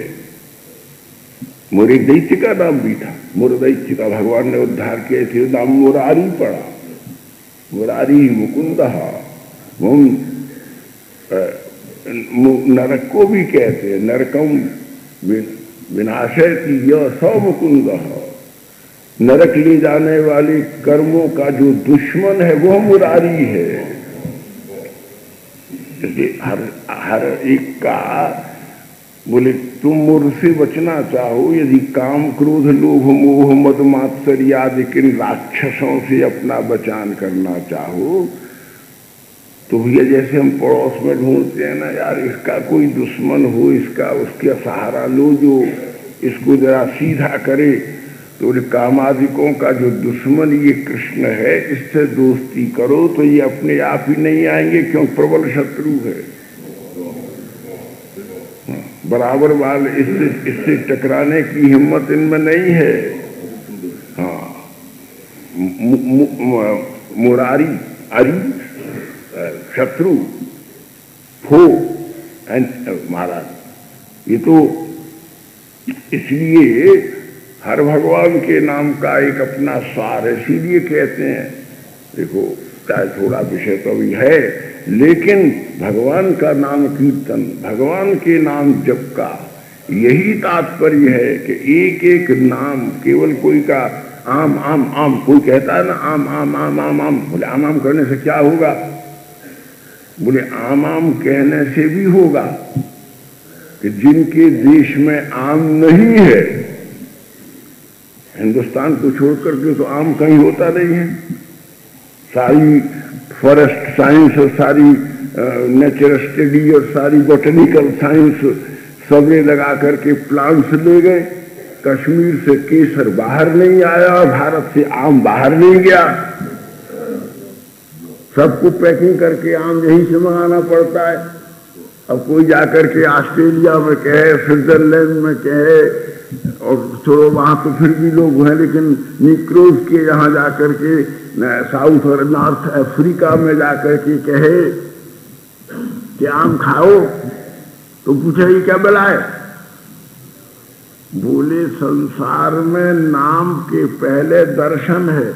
मोरे दैत्य का नाम भी था। मोर दैत्य का भगवान ने उद्धार किया थे, नाम मुरारी पड़ा। मुरारी मुकुंद, नरक को भी कहते हैं नरकम विनाशय की यह सौ मुकुंद। नरक ले जाने वाले कर्मों का जो दुश्मन है वो मुरारी है। हर एक का बोले तुम मुझसे बचना चाहो, यदि काम क्रोध लोभ मोह मद मात्सर्य आदि किन राक्षसों से अपना बचान करना चाहो, तो भैया जैसे हम पड़ोस में ढूंढते हैं ना, यार इसका कोई दुश्मन हो, इसका उसका सहारा लो जो इसको जरा सीधा करे, तो कामादिकों का जो दुश्मन ये कृष्ण है, इससे दोस्ती करो तो ये अपने आप ही नहीं आएंगे, क्यों? प्रबल शत्रु है। बराबर वाले इससे टकराने की हिम्मत इनमें नहीं है। हाँ, मुरारी, अरी, शत्रु, फो एंड महाराज, ये तो इसलिए हर भगवान के नाम का एक अपना सार है, इसीलिए कहते हैं। देखो, चाहे थोड़ा विषय तो अभी है, लेकिन भगवान का नाम कीर्तन, भगवान के नाम जप का यही तात्पर्य है कि एक एक नाम, केवल कोई का आम आम आम, कोई कहता है ना आम आम आम आम आम, बोले आम आम करने से क्या होगा? बोले आम आम कहने से भी होगा कि जिनके देश में आम नहीं है, हिंदुस्तान को छोड़कर के तो आम कहीं होता नहीं है। सारी फॉरेस्ट साइंस और सारी नेचर स्टडी और सारी बॉटनिकल साइंस सबने लगा करके प्लांट्स ले गए। कश्मीर से केसर बाहर नहीं आया, भारत से आम बाहर नहीं गया। सबको पैकिंग करके आम यहीं से मंगाना पड़ता है। अब कोई जाकर के ऑस्ट्रेलिया में कहे, स्विट्जरलैंड में कहे, और चलो वहां तो फिर भी लोग हैं, लेकिन निक्रोज के यहाँ जाकर के साउथ और नॉर्थ अफ्रीका में जाकर के कहे कि आम खाओ, तो पूछे ये क्या बला है? बोले संसार में नाम के पहले दर्शन है,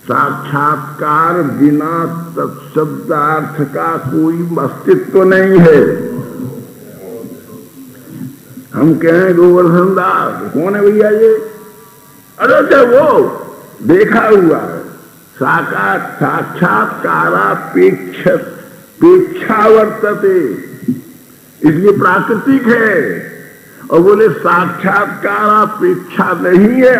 साक्षात्कार बिना तत्शब्दार्थ का कोई अस्तित्व नहीं है। हम कहें गोवर्धन दास, कौन है भैया ये? अरे क्या वो देखा हुआ साक्षात्कारापेक्षा वर्तते, इसलिए प्राकृतिक है। और बोले साक्षात्कारापेक्षा नहीं है।